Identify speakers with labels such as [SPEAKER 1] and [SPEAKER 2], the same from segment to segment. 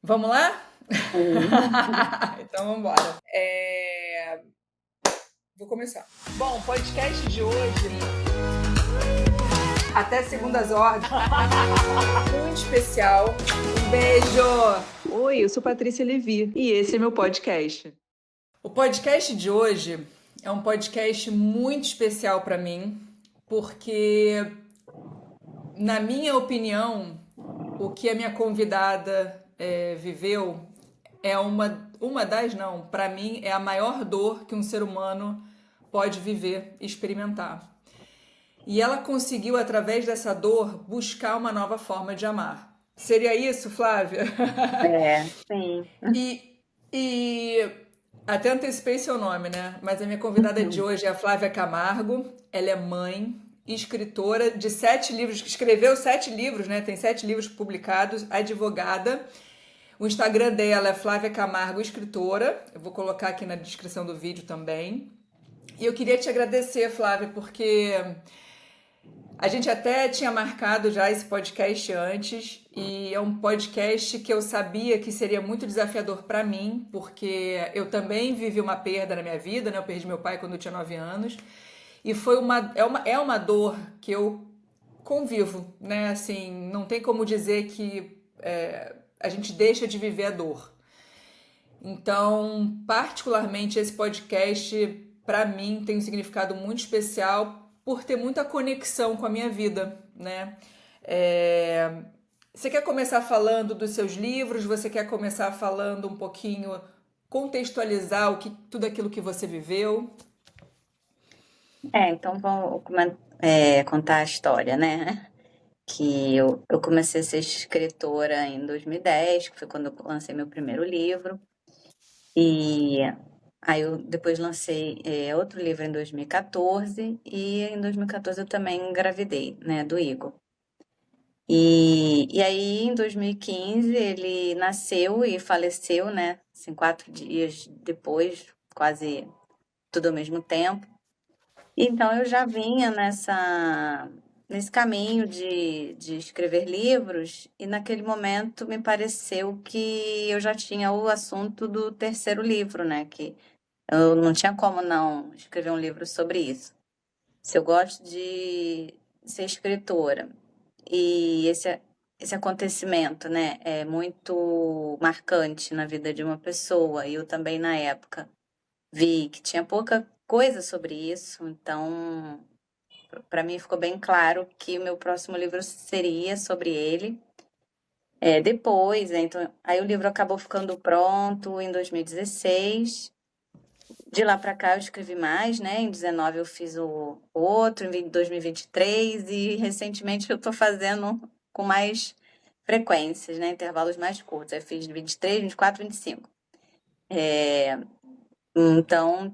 [SPEAKER 1] Vamos lá?
[SPEAKER 2] Sim.
[SPEAKER 1] Então vamos embora. Vou começar. Bom, o podcast de hoje, até segundas ordens, muito especial. Um beijo!
[SPEAKER 2] Oi, eu sou Patrícia Levi e esse é meu podcast.
[SPEAKER 1] O podcast de hoje é um podcast muito especial para mim, porque, na minha opinião, o que a minha convidada viveu é uma das, não, para mim é a maior dor que um ser humano pode viver, experimentar. E ela conseguiu, através dessa dor, buscar uma nova forma de amar. Seria isso, Flávia?
[SPEAKER 2] Sim.
[SPEAKER 1] E até antecipei seu nome, né? Mas a minha convidada de hoje é a Flávia Camargo. Ela é mãe, escritora de 7 livros, que escreveu 7 livros, né? Tem 7 livros publicados, advogada. O Instagram dela é Flávia Camargo Escritora. Eu vou colocar aqui na descrição do vídeo também. E eu queria te agradecer, Flávia, porque a gente até tinha marcado já esse podcast antes, e é um podcast que eu sabia que seria muito desafiador para mim, porque eu também vivi uma perda na minha vida, né? Eu perdi meu pai quando eu tinha 9 anos, e é uma dor que eu convivo, né? Assim, não tem como dizer que a gente deixa de viver a dor. Então, particularmente, esse podcast, para mim, tem um significado muito especial por ter muita conexão com a minha vida, né? É, Você quer começar falando dos seus livros? Você quer começar falando um pouquinho, contextualizar tudo aquilo que você viveu?
[SPEAKER 2] Então vou contar a história, né? Que eu comecei a ser escritora em 2010, que foi quando eu lancei meu primeiro livro. E aí eu depois lancei outro livro em 2014 e em 2014 eu também engravidei, né, do Igor. E aí, em 2015, ele nasceu e faleceu, né? Assim, 4 dias depois, quase tudo ao mesmo tempo. Então, eu já vinha nesse caminho de escrever livros, e naquele momento me pareceu que eu já tinha o assunto do terceiro livro, né? Que eu não tinha como não escrever um livro sobre isso. Se eu gosto de ser escritora e esse acontecimento, né, é muito marcante na vida de uma pessoa, e eu também, na época, vi que tinha pouca coisa sobre isso, então, para mim ficou bem claro que o meu próximo livro seria sobre ele. Depois, né, então, aí o livro acabou ficando pronto em 2016. De lá para cá eu escrevi mais, né? Em 19 eu fiz o outro, em 2023, e recentemente eu estou fazendo com mais frequências, né? Intervalos mais curtos. Eu fiz 23, 24, 25. Então,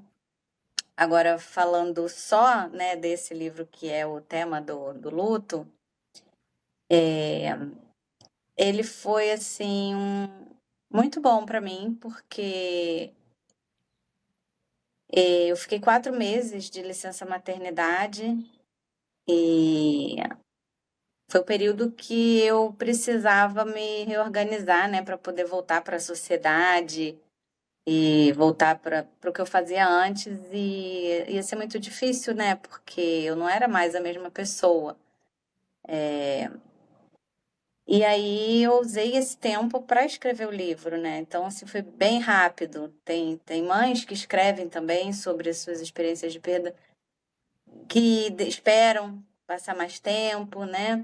[SPEAKER 2] agora falando só, né, desse livro que é o tema do luto, ele foi, assim, muito bom para mim, porque eu fiquei 4 meses de licença maternidade e foi o período que eu precisava me reorganizar, né, para poder voltar para a sociedade e voltar para o que eu fazia antes, e ia ser muito difícil, né, porque eu não era mais a mesma pessoa. E aí eu usei esse tempo para escrever o livro, né? Então, assim, foi bem rápido. Tem mães que escrevem também sobre as suas experiências de perda que esperam passar mais tempo, né?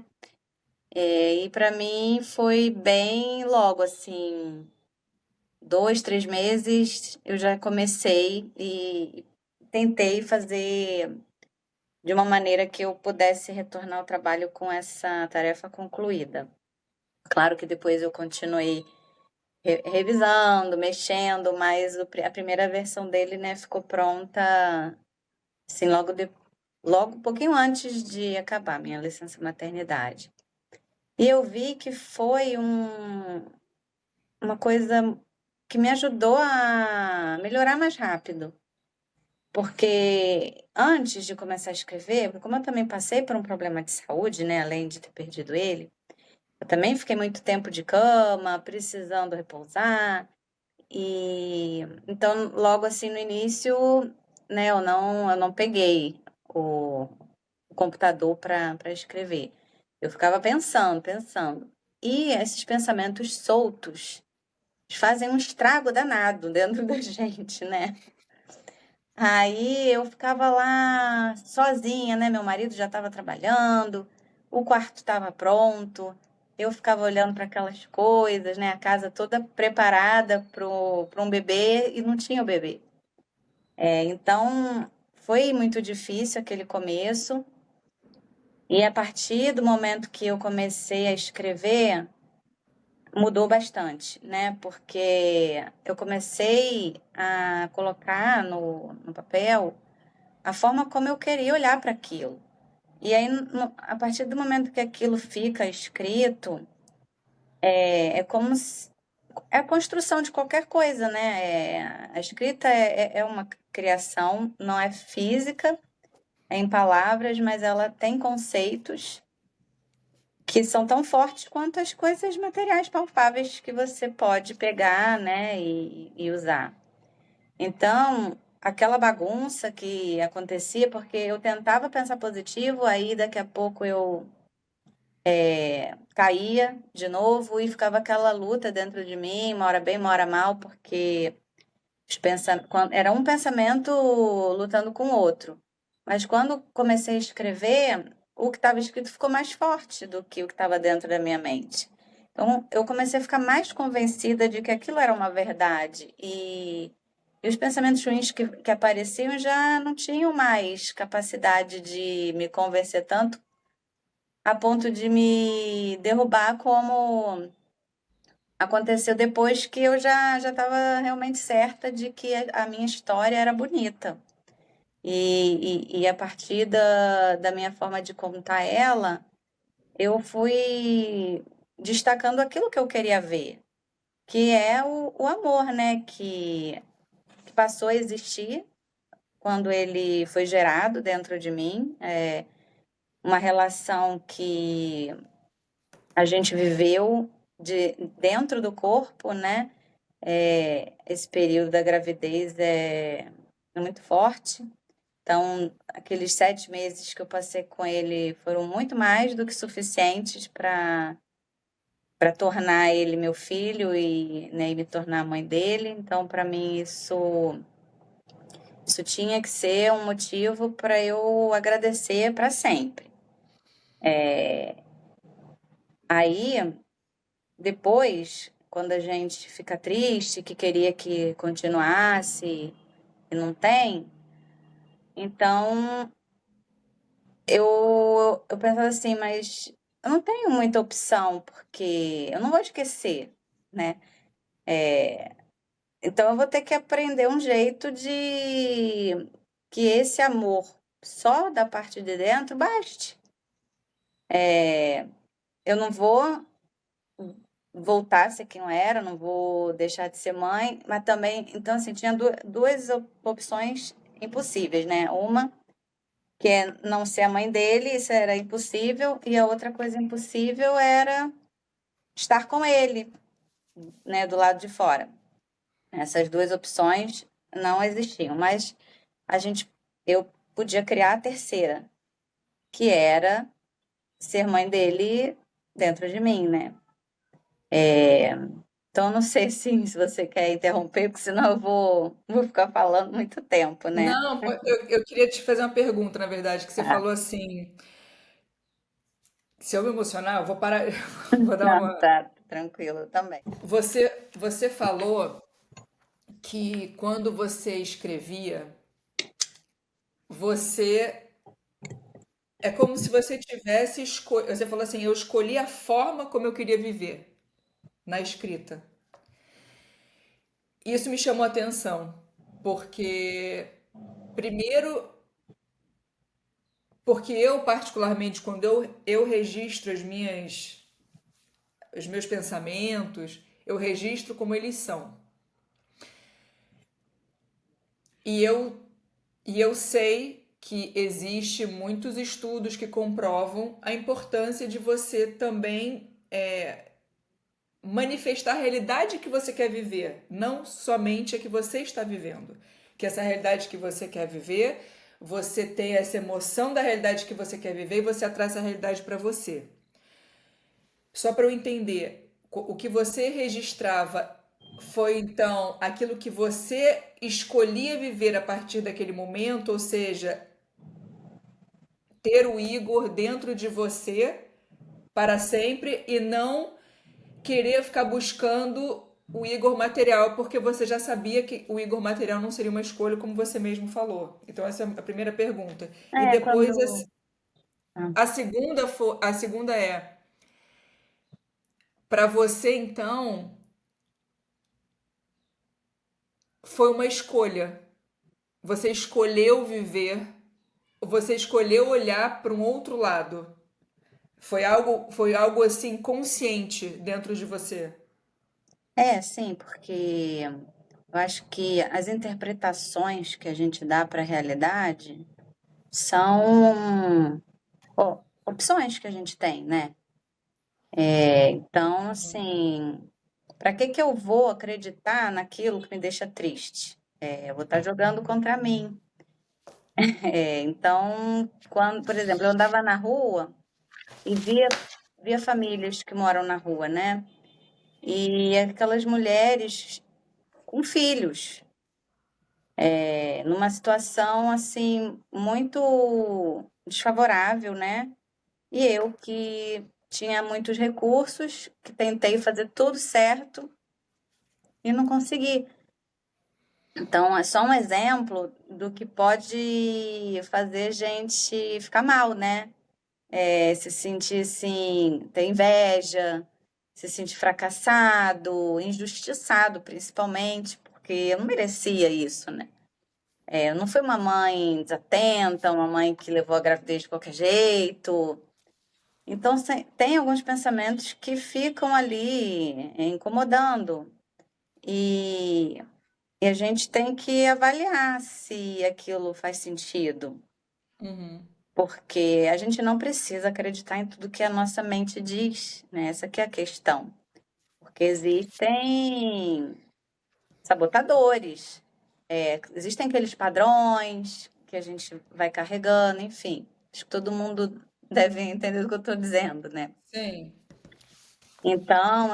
[SPEAKER 2] E para mim foi bem logo, assim, 2, 3 meses eu já comecei e tentei fazer de uma maneira que eu pudesse retornar ao trabalho com essa tarefa concluída. Claro que depois eu continuei revisando, mexendo, mas a primeira versão dele, né, ficou pronta, assim, logo um pouquinho antes de acabar minha licença maternidade. E eu vi que foi uma coisa que me ajudou a melhorar mais rápido. Porque antes de começar a escrever, como eu também passei por um problema de saúde, né, além de ter perdido ele, Eu também fiquei muito tempo de cama, precisando repousar. E então, logo assim no início, né, eu não peguei o computador para escrever. Eu ficava pensando, pensando. E esses pensamentos soltos fazem um estrago danado dentro da gente, né? Aí eu ficava lá sozinha, né? Meu marido já estava trabalhando, o quarto estava pronto, eu ficava olhando para aquelas coisas, né? A casa toda preparada para um bebê e não tinha o bebê. Então foi muito difícil aquele começo. E a partir do momento que eu comecei a escrever, mudou bastante, né? Porque eu comecei a colocar no papel a forma como eu queria olhar para aquilo. E aí, a partir do momento que aquilo fica escrito, é como se, é a construção de qualquer coisa, né? A escrita é uma criação, não é física, é em palavras, mas ela tem conceitos que são tão fortes quanto as coisas materiais palpáveis que você pode pegar, né, e usar. Então, aquela bagunça que acontecia, porque eu tentava pensar positivo, aí daqui a pouco eu caía de novo e ficava aquela luta dentro de mim, uma hora bem, uma hora mal, porque era um pensamento lutando com o outro. Mas quando comecei a escrever, o que estava escrito ficou mais forte do que o que estava dentro da minha mente. Então, eu comecei a ficar mais convencida de que aquilo era uma verdade. E os pensamentos ruins que apareciam já não tinham mais capacidade de me convencer tanto a ponto de me derrubar como aconteceu depois que eu já estava realmente certa de que a minha história era bonita. E a partir da minha forma de contar ela, eu fui destacando aquilo que eu queria ver, que é o amor, né? Que passou a existir quando ele foi gerado dentro de mim. Uma relação que a gente viveu dentro do corpo, né? Esse período da gravidez é muito forte. Então, aqueles 7 meses que eu passei com ele foram muito mais do que suficientes para tornar ele meu filho e, né, e me tornar a mãe dele. Então, para mim, isso tinha que ser um motivo para eu agradecer para sempre. Aí, depois, quando a gente fica triste, que queria que continuasse e não tem, então eu pensava assim, mas eu não tenho muita opção, porque eu não vou esquecer, né? Então eu vou ter que aprender um jeito de que esse amor só da parte de dentro baste. Eu não vou voltar a ser quem eu era, não vou deixar de ser mãe, mas também, então assim, tinha duas opções impossíveis, né? Uma que é não ser a mãe dele, isso era impossível, e a outra coisa impossível era estar com ele, né, do lado de fora. Essas duas opções não existiam, mas a gente, eu podia criar a terceira, que era ser mãe dele dentro de mim, né? Então, não sei se você quer interromper, porque senão eu vou ficar falando muito tempo, né?
[SPEAKER 1] Não, pô, eu queria te fazer uma pergunta, na verdade, que você
[SPEAKER 2] Tá,
[SPEAKER 1] falou assim, se eu me emocionar, eu vou parar, vou dar
[SPEAKER 2] não,
[SPEAKER 1] uma...
[SPEAKER 2] tá tranquilo também.
[SPEAKER 1] Você falou que quando você escrevia, você é como se você tivesse você falou assim, eu escolhi a forma como eu queria viver na escrita. Isso me chamou a atenção, porque primeiro, porque eu particularmente quando eu registro os meus pensamentos, eu registro como eles são. E eu E eu sei que existe muitos estudos que comprovam a importância de você também manifestar a realidade que você quer viver, não somente a que você está vivendo. Que essa realidade que você quer viver, você tem essa emoção da realidade que você quer viver e você atrai essa realidade para você. Só para eu entender, o que você registrava foi então aquilo que você escolhia viver a partir daquele momento, ou seja, ter o Igor dentro de você para sempre e não querer ficar buscando o Igor material, porque você já sabia que o Igor material não seria uma escolha, como você mesmo falou. Então, essa é a primeira pergunta. E
[SPEAKER 2] É,
[SPEAKER 1] depois,
[SPEAKER 2] quando. Ah,
[SPEAKER 1] a segunda é, para você, então, foi uma escolha. Você escolheu viver, você escolheu olhar para um outro lado. Foi algo assim consciente dentro de você.
[SPEAKER 2] sim, porque eu acho que as interpretações que a gente dá para a realidade são opções que a gente tem, né? Então, assim, para que eu vou acreditar naquilo que me deixa triste? Eu vou estar jogando contra mim. Então, quando, por exemplo, eu andava na rua e via famílias que moram na rua, né? E aquelas mulheres com filhos, numa situação assim muito desfavorável, né? E eu que tinha muitos recursos, que tentei fazer tudo certo e não consegui. Então, é só um exemplo do que pode fazer gente ficar mal, né? Se sentir assim, ter inveja, se sentir fracassado, injustiçado, principalmente, porque eu não merecia isso, né? Eu não fui uma mãe desatenta, uma mãe que levou a gravidez de qualquer jeito. Então, tem alguns pensamentos que ficam ali incomodando. E, e a gente tem que avaliar se aquilo faz sentido.
[SPEAKER 1] Uhum.
[SPEAKER 2] Porque a gente não precisa acreditar em tudo que a nossa mente diz, né? Essa que é a questão. Porque existem sabotadores, existem aqueles padrões que a gente vai carregando, enfim. Acho que todo mundo deve entender o que eu estou dizendo, né?
[SPEAKER 1] Sim.
[SPEAKER 2] Então,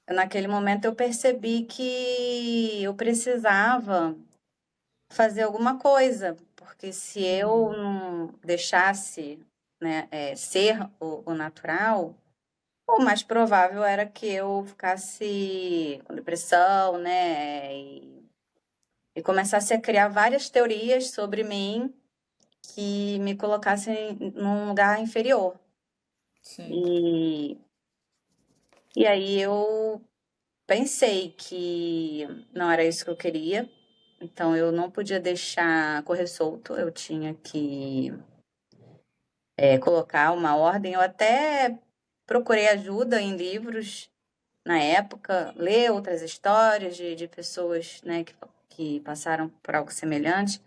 [SPEAKER 2] naquele momento eu percebi que eu precisava fazer alguma coisa, porque se eu
[SPEAKER 1] Uhum.
[SPEAKER 2] não deixasse, né, ser o natural, o mais provável era que eu ficasse com depressão, né, e começasse a criar várias teorias sobre mim que me colocassem num lugar inferior.
[SPEAKER 1] Sim.
[SPEAKER 2] E, e aí eu pensei que não era isso que eu queria, então eu não podia deixar correr solto, eu tinha que colocar uma ordem. Eu até procurei ajuda em livros na época, ler outras histórias de pessoas, né, que passaram por algo semelhante.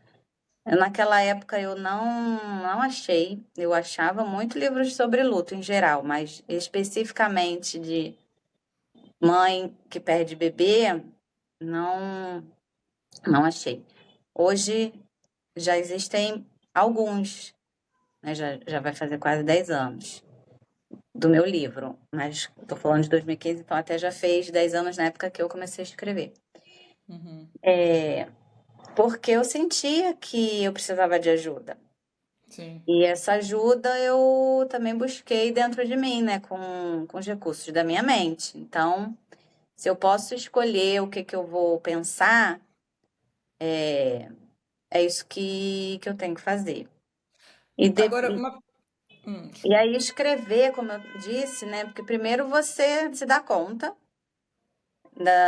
[SPEAKER 2] Naquela época eu não achei, eu achava muito livros sobre luto em geral, mas especificamente de mãe que perde bebê, não, não achei. Hoje já existem alguns, né, já vai fazer quase 10 anos do meu livro, mas estou falando de 2015, então até já fez 10 anos na época que eu comecei a escrever.
[SPEAKER 1] Uhum.
[SPEAKER 2] Porque eu sentia que eu precisava de ajuda.
[SPEAKER 1] Sim.
[SPEAKER 2] E essa ajuda eu também busquei dentro de mim, né, com os recursos da minha mente. Então, se eu posso escolher o que eu vou pensar, é isso que eu tenho que fazer. E, de-
[SPEAKER 1] Agora, uma.
[SPEAKER 2] e aí escrever, como eu disse, né, porque primeiro você se dá conta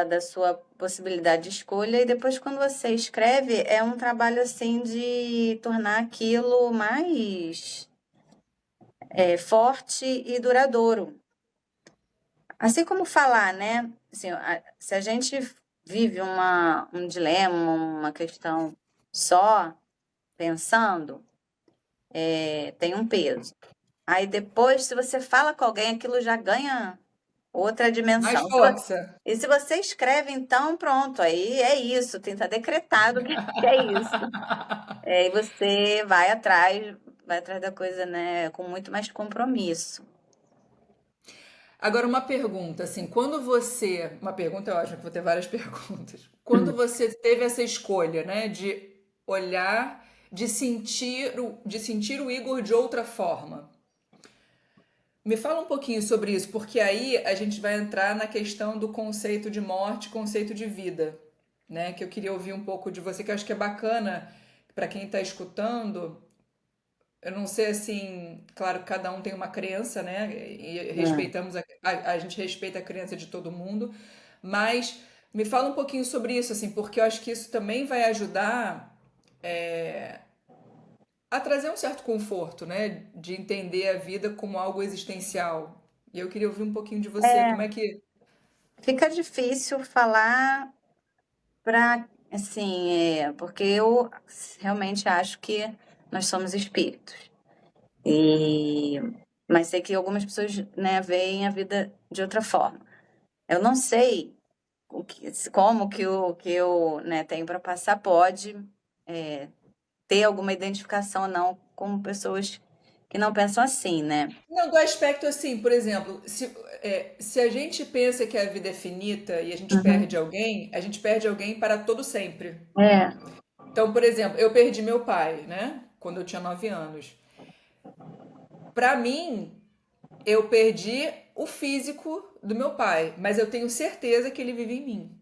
[SPEAKER 2] da sua possibilidade de escolha, e depois, quando você escreve, é um trabalho assim de tornar aquilo mais forte e duradouro. Assim como falar, né? Assim, se a gente vive um dilema, uma questão só pensando, tem um peso. Aí depois, se você fala com alguém, aquilo já ganha outra
[SPEAKER 1] Mais
[SPEAKER 2] dimensão.
[SPEAKER 1] força.
[SPEAKER 2] E se você escreve, então, pronto, aí é isso, tem que estar decretado que é isso. Aí você vai atrás da coisa, né, com muito mais compromisso.
[SPEAKER 1] Agora, uma pergunta, assim, quando você. Uma pergunta, eu acho que vou ter várias perguntas. Quando você teve essa escolha, né, de olhar, de sentir o Igor de outra forma. Me fala um pouquinho sobre isso, porque aí a gente vai entrar na questão do conceito de morte, conceito de vida, né? Que eu queria ouvir um pouco de você, que eu acho que é bacana para quem está escutando. Eu não sei assim, claro, que cada um tem uma crença, né? E
[SPEAKER 2] É.
[SPEAKER 1] respeitamos a gente respeita a crença de todo mundo, mas me fala um pouquinho sobre isso, assim, porque eu acho que isso também vai ajudar a trazer um certo conforto, né? De entender a vida como algo existencial. E eu queria ouvir um pouquinho de você. Como é
[SPEAKER 2] É,
[SPEAKER 1] que.
[SPEAKER 2] fica difícil falar para, assim, porque eu realmente acho que nós somos espíritos. E, mas sei que algumas pessoas, né, veem a vida de outra forma. Eu não sei como que eu, né, tenho para passar pode é, ter alguma identificação ou não com pessoas que não pensam assim, né?
[SPEAKER 1] Não, do aspecto assim, por exemplo, se a gente pensa que a vida é finita e
[SPEAKER 2] Uhum.
[SPEAKER 1] a gente perde alguém para todo sempre.
[SPEAKER 2] É,
[SPEAKER 1] Então, por exemplo, eu perdi meu pai, né? Quando eu tinha 9 anos. Para mim, eu perdi o físico do meu pai, mas eu tenho certeza que ele vive em mim.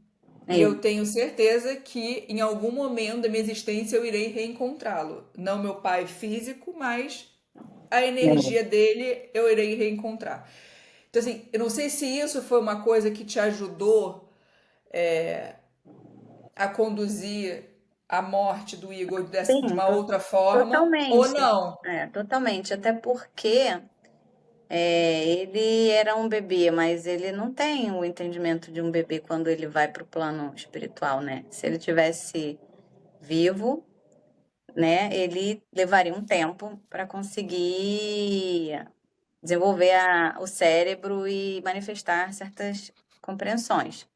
[SPEAKER 1] E
[SPEAKER 2] é,
[SPEAKER 1] eu tenho certeza que em algum momento da minha existência eu irei reencontrá-lo. Não meu pai físico, mas a
[SPEAKER 2] é.
[SPEAKER 1] energia dele eu irei reencontrar. Então, assim, eu não sei se isso foi uma coisa que te ajudou a conduzir a morte do Igor de
[SPEAKER 2] Sim,
[SPEAKER 1] uma outra forma, ou
[SPEAKER 2] totalmente.
[SPEAKER 1] não.
[SPEAKER 2] Totalmente. Até porque ele era um bebê, mas ele não tem o entendimento de um bebê quando ele vai para o plano espiritual, né? Se ele tivesse vivo, né, ele levaria um tempo para conseguir desenvolver o cérebro e manifestar certas compreensões.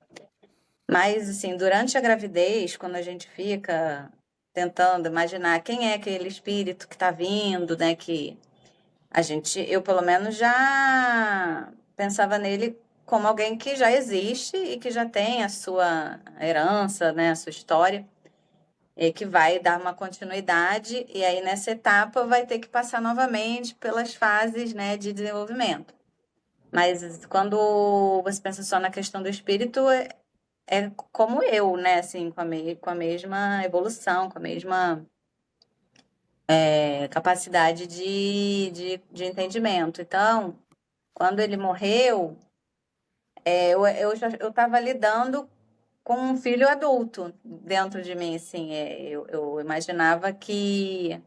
[SPEAKER 2] Mas, assim, durante a gravidez, quando a gente fica tentando imaginar quem é aquele espírito que está vindo, né, que eu pelo menos já pensava nele como alguém que já existe e que já tem a sua herança, né, a sua história, e que vai dar uma continuidade, e aí nessa etapa vai ter que passar novamente pelas fases, né, de desenvolvimento. Mas quando você pensa só na questão do espírito, é como eu, né, assim, com a mesma evolução, com a mesma capacidade de entendimento. Então, quando ele morreu, eu estava lidando com um filho adulto dentro de mim, assim, eu imaginava que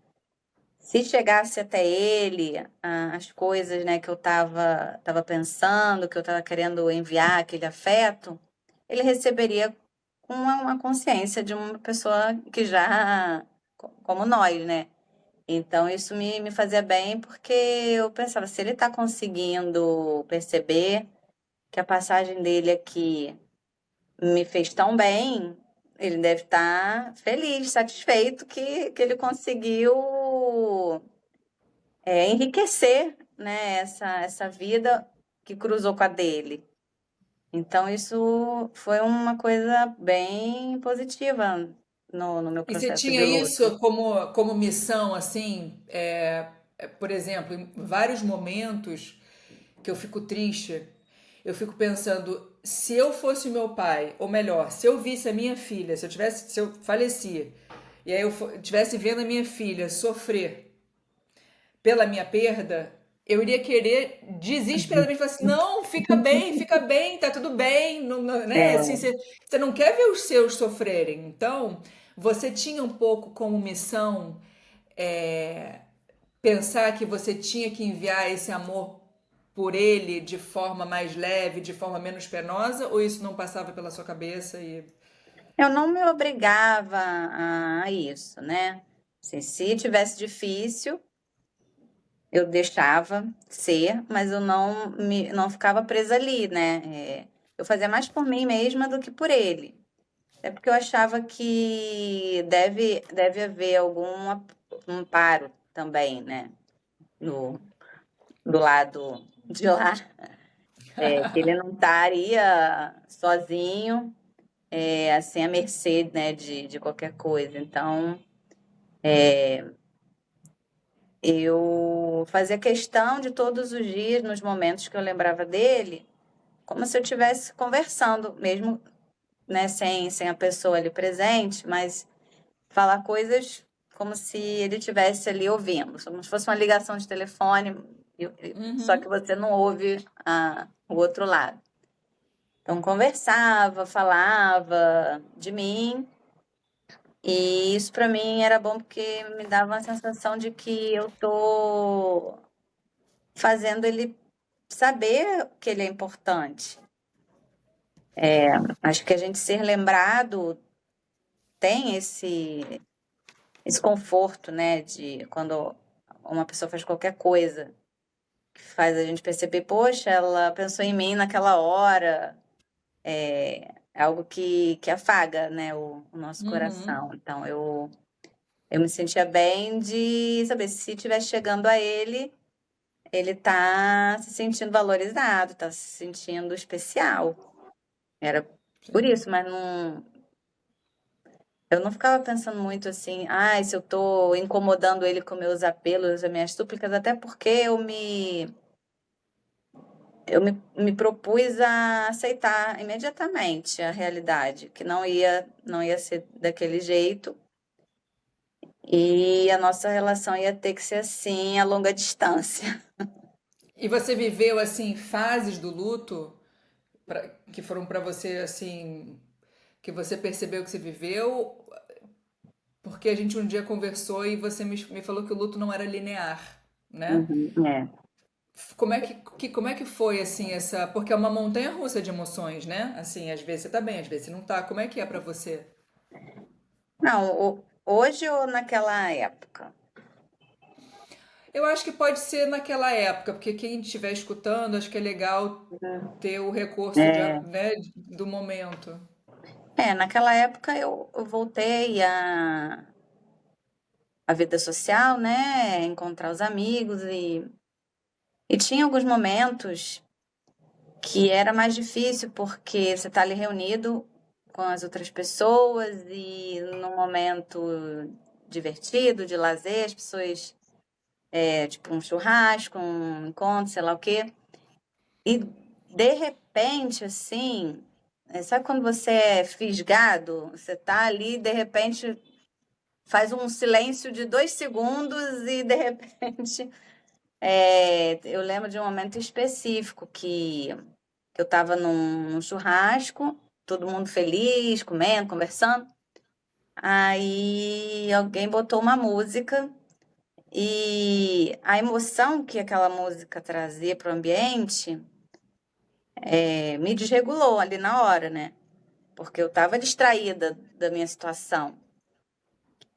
[SPEAKER 2] se chegasse até ele, as coisas, né, que eu tava pensando, que eu estava querendo enviar aquele afeto, ele receberia com uma consciência de uma pessoa que já, como nós, né? Então, isso me fazia bem, porque eu pensava, se ele está conseguindo perceber que a passagem dele aqui me fez tão bem, ele deve estar feliz, satisfeito que ele conseguiu enriquecer, né, essa vida que cruzou com a dele. Então, isso foi uma coisa bem positiva no meu
[SPEAKER 1] E você
[SPEAKER 2] processo
[SPEAKER 1] tinha
[SPEAKER 2] de luto.
[SPEAKER 1] isso como missão, assim, por exemplo, em vários momentos que eu fico triste, eu fico pensando, se eu fosse o meu pai, ou melhor, se eu visse a minha filha, se eu faleci, e aí eu estivesse vendo a minha filha sofrer pela minha perda, eu iria querer desesperadamente falar assim, não, fica bem, tá tudo bem, né? Assim,
[SPEAKER 2] É,
[SPEAKER 1] você não quer ver os seus sofrerem. Então, você tinha um pouco como missão é, pensar que você tinha que enviar esse amor por ele de forma mais leve, de forma menos penosa, ou isso não passava pela sua cabeça e
[SPEAKER 2] eu não me obrigava a isso, né? Assim, se tivesse difícil, eu deixava ser, mas eu não ficava presa ali, né? Eu fazia mais por mim mesma do que por ele. É porque eu achava que deve haver algum amparo também, né? No, do lado de lá, que ele não estaria sozinho, assim, à mercê, né, de qualquer coisa. Então, eu fazia questão de todos os dias, nos momentos que eu lembrava dele, como se eu estivesse conversando, mesmo, né, sem a pessoa ali presente, mas falar coisas como se ele estivesse ali ouvindo, como se fosse uma ligação de telefone, só que
[SPEAKER 1] Uhum.
[SPEAKER 2] você não ouve o outro lado. Então, conversava, falava de mim, e isso para mim era bom porque me dava uma sensação de que eu tô fazendo ele saber que ele é importante. Acho que a gente ser lembrado tem esse conforto, né, de quando uma pessoa faz qualquer coisa, que faz a gente perceber, poxa, ela pensou em mim naquela hora, é algo que afaga, né, o nosso
[SPEAKER 1] Uhum.
[SPEAKER 2] coração. Então, eu me sentia bem de saber se estiver chegando a ele, ele tá se sentindo valorizado, tá se sentindo especial. Era por
[SPEAKER 1] Sim.
[SPEAKER 2] isso, mas não, eu não ficava pensando muito assim, ai, se eu tô incomodando ele com meus apelos, as minhas súplicas, até porque me propus a aceitar imediatamente a realidade, que não ia ser daquele jeito, e a nossa relação ia ter que ser assim, a longa distância.
[SPEAKER 1] E você viveu assim fases do luto que foram pra você assim que você percebeu que você viveu, porque a gente um dia conversou e você me falou que o luto não era linear, né?
[SPEAKER 2] Uhum, é.
[SPEAKER 1] Como é que foi assim essa, porque é uma montanha-russa de emoções, né? Assim, às vezes você tá bem, às vezes você não tá. Como é que é pra você?
[SPEAKER 2] Não, hoje ou naquela época?
[SPEAKER 1] Eu acho que pode ser naquela época, porque quem estiver escutando, acho que é legal ter o recurso de,
[SPEAKER 2] É,
[SPEAKER 1] né, do momento.
[SPEAKER 2] naquela época eu voltei a vida social, né? Encontrar os amigos e tinha alguns momentos que era mais difícil porque você está ali reunido com as outras pessoas e num momento divertido, de lazer, as pessoas, tipo um churrasco, um encontro, sei lá o quê. E de repente, assim, sabe quando você é fisgado? Você tá ali, de repente faz um silêncio de 2 segundos e de repente eu lembro de um momento específico que eu estava num churrasco, todo mundo feliz, comendo, conversando. Aí alguém botou uma música e a emoção que aquela música trazia para o ambiente me desregulou ali na hora, né? Porque eu estava distraída da minha situação.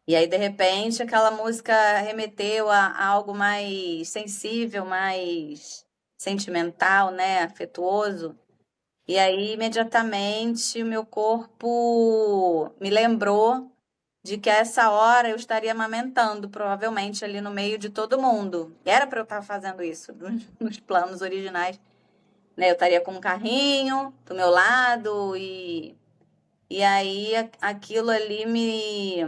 [SPEAKER 2] E aí, de repente, aquela música remeteu a algo mais sensível, mais sentimental, né? Afetuoso. E aí, imediatamente, o meu corpo me lembrou de que a essa hora eu estaria amamentando, provavelmente ali no meio de todo mundo. E era para eu estar fazendo isso nos planos originais, né? Eu estaria com um carrinho do meu lado e aí aquilo ali me,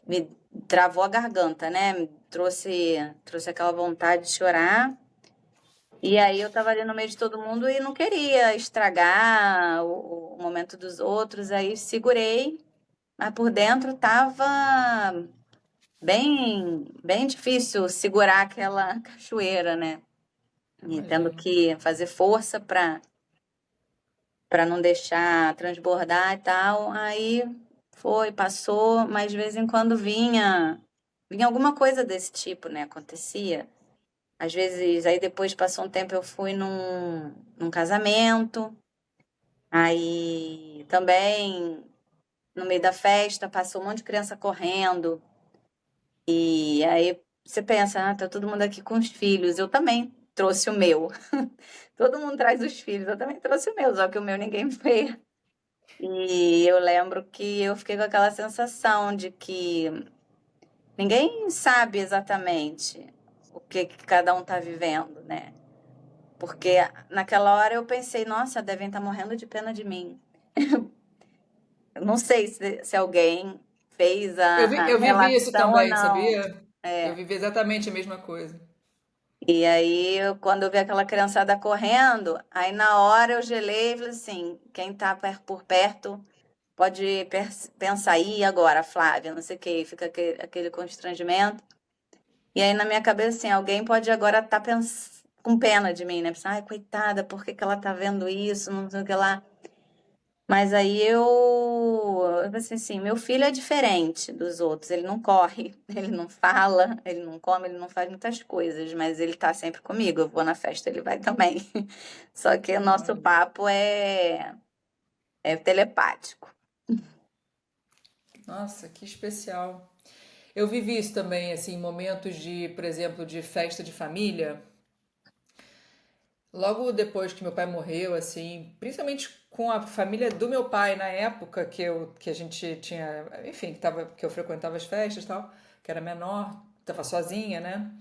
[SPEAKER 2] me travou a garganta, né? Me trouxe aquela vontade de chorar. E aí eu tava ali no meio de todo mundo e não queria estragar o momento dos outros, aí segurei, mas por dentro tava bem difícil segurar aquela cachoeira, né? E tendo
[SPEAKER 1] Imagino.
[SPEAKER 2] que fazer força para não deixar transbordar e tal. Aí foi, passou, mas de vez em quando vinha alguma coisa desse tipo, né? Acontecia. Às vezes, aí depois passou um tempo, eu fui num casamento, aí também no meio da festa passou um monte de criança correndo, e aí você pensa, tá todo mundo aqui com os filhos. Eu também trouxe o meu. Todo mundo traz os filhos, eu também trouxe o meu, só que o meu ninguém vê. E eu lembro que eu fiquei com aquela sensação de que ninguém sabe exatamente o que cada um tá vivendo, né? Porque naquela hora eu pensei, nossa, devem estar morrendo de pena de mim. Eu não sei se alguém fez a
[SPEAKER 1] Eu vivi isso
[SPEAKER 2] relação ou
[SPEAKER 1] também,
[SPEAKER 2] não.
[SPEAKER 1] sabia? Eu
[SPEAKER 2] É.
[SPEAKER 1] vivi exatamente a mesma coisa.
[SPEAKER 2] E aí, quando eu vi aquela criançada correndo, aí na hora eu gelei e falei assim, quem tá por perto pode pensar, e agora, Flávia, não sei o quê, fica aquele constrangimento. E aí na minha cabeça, assim, alguém pode agora estar com pena de mim, né? Pensar, ai, coitada, por que que ela tá vendo isso, não sei o que lá. Mas aí eu pensei assim, meu filho é diferente dos outros, ele não corre, ele não fala, ele não come, ele não faz muitas coisas, mas ele tá sempre comigo, eu vou na festa, ele vai também. Só que o nosso
[SPEAKER 1] Olha.
[SPEAKER 2] papo é telepático.
[SPEAKER 1] Nossa, que especial. Eu vivi isso também, assim, em momentos de, por exemplo, de festa de família. Logo depois que meu pai morreu, assim, principalmente com a família do meu pai na época que a gente tinha, enfim, que eu frequentava as festas e tal, que era menor, tava sozinha, né?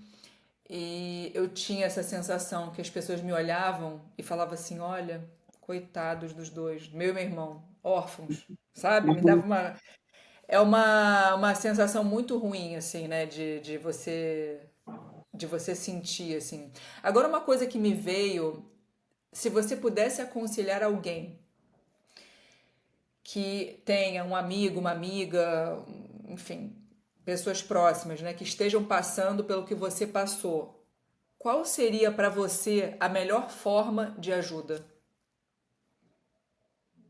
[SPEAKER 1] E eu tinha essa sensação que as pessoas me olhavam e falavam assim, olha, coitados dos dois, meu e meu irmão, órfãos, sabe? Me dava
[SPEAKER 2] Uhum.
[SPEAKER 1] uma, uma sensação muito ruim, assim, né? De você sentir, assim. Agora, uma coisa que me veio, se você pudesse aconselhar alguém que tenha um amigo, uma amiga, enfim, pessoas próximas, né, que estejam passando pelo que você passou, qual seria para você a melhor forma de ajuda?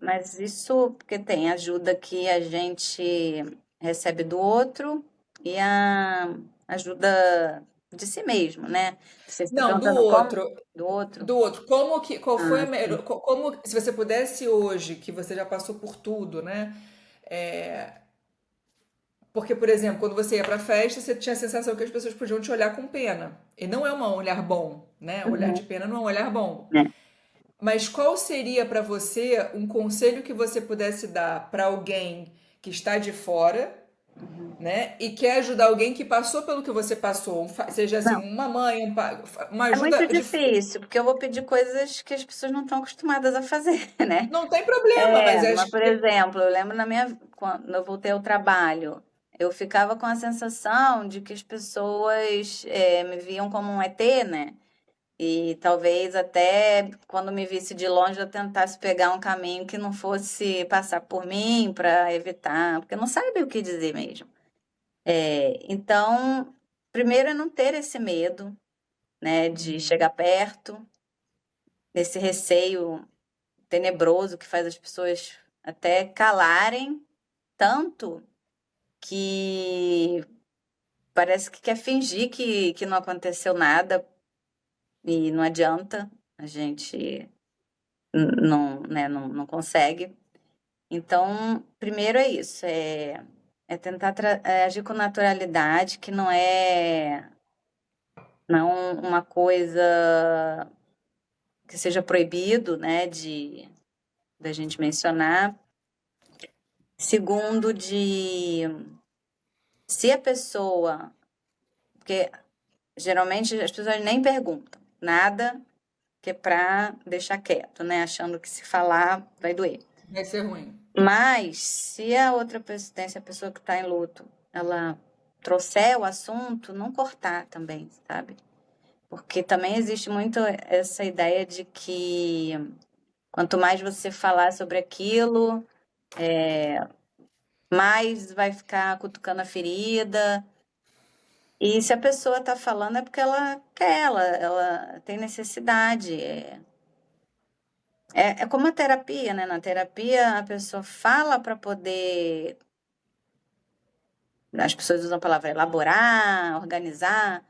[SPEAKER 2] Mas isso porque tem ajuda que a gente recebe do outro e a ajuda de si mesmo, né? Você está
[SPEAKER 1] Não,
[SPEAKER 2] perguntando como? Do outro?
[SPEAKER 1] do outro. Qual foi
[SPEAKER 2] Ah,
[SPEAKER 1] a melhor, como, se você pudesse hoje, que você já passou por tudo, né? É, porque, por exemplo, quando você ia pra festa, você tinha a sensação que as pessoas podiam te olhar com pena. E não é um olhar bom, né? O olhar de
[SPEAKER 2] uhum.
[SPEAKER 1] pena não é um olhar bom.
[SPEAKER 2] É.
[SPEAKER 1] Mas qual seria para você um conselho que você pudesse dar para alguém que está de fora,
[SPEAKER 2] Uhum.
[SPEAKER 1] né? E quer ajudar alguém que passou pelo que você passou, seja assim,
[SPEAKER 2] Não,
[SPEAKER 1] uma mãe, uma
[SPEAKER 2] é muito
[SPEAKER 1] ajuda de.
[SPEAKER 2] difícil, porque eu vou pedir coisas que as pessoas não estão acostumadas a fazer, né?
[SPEAKER 1] Não tem problema,
[SPEAKER 2] É,
[SPEAKER 1] mas
[SPEAKER 2] mas,
[SPEAKER 1] acho
[SPEAKER 2] por
[SPEAKER 1] que.
[SPEAKER 2] exemplo, eu lembro quando eu voltei ao trabalho, eu ficava com a sensação de que as pessoas me viam como um ET, né? E talvez até quando me visse de longe eu tentasse pegar um caminho que não fosse passar por mim para evitar, porque não sabe o que dizer mesmo. Então, primeiro é não ter esse medo, né, de
[SPEAKER 1] Uhum.
[SPEAKER 2] chegar perto, desse receio tenebroso que faz as pessoas até calarem tanto que parece que quer fingir que não aconteceu nada e não adianta, a gente não, né, não consegue. Então, primeiro é isso, é tentar agir com naturalidade, que não uma coisa que seja proibido, né, da gente mencionar. Segundo, se a pessoa, porque geralmente as pessoas nem perguntam nada, que é para deixar quieto, né, achando que se falar vai doer.
[SPEAKER 1] Vai ser ruim.
[SPEAKER 2] Mas se a outra pessoa, se a pessoa que está em luto, ela trouxer o assunto, não cortar também, sabe? Porque também existe muito essa ideia de que quanto mais você falar sobre aquilo, mais vai ficar cutucando a ferida. E se a pessoa está falando é porque ela quer, ela tem necessidade. É como a terapia, né? Na terapia a pessoa fala para poder. As pessoas usam a palavra elaborar, organizar.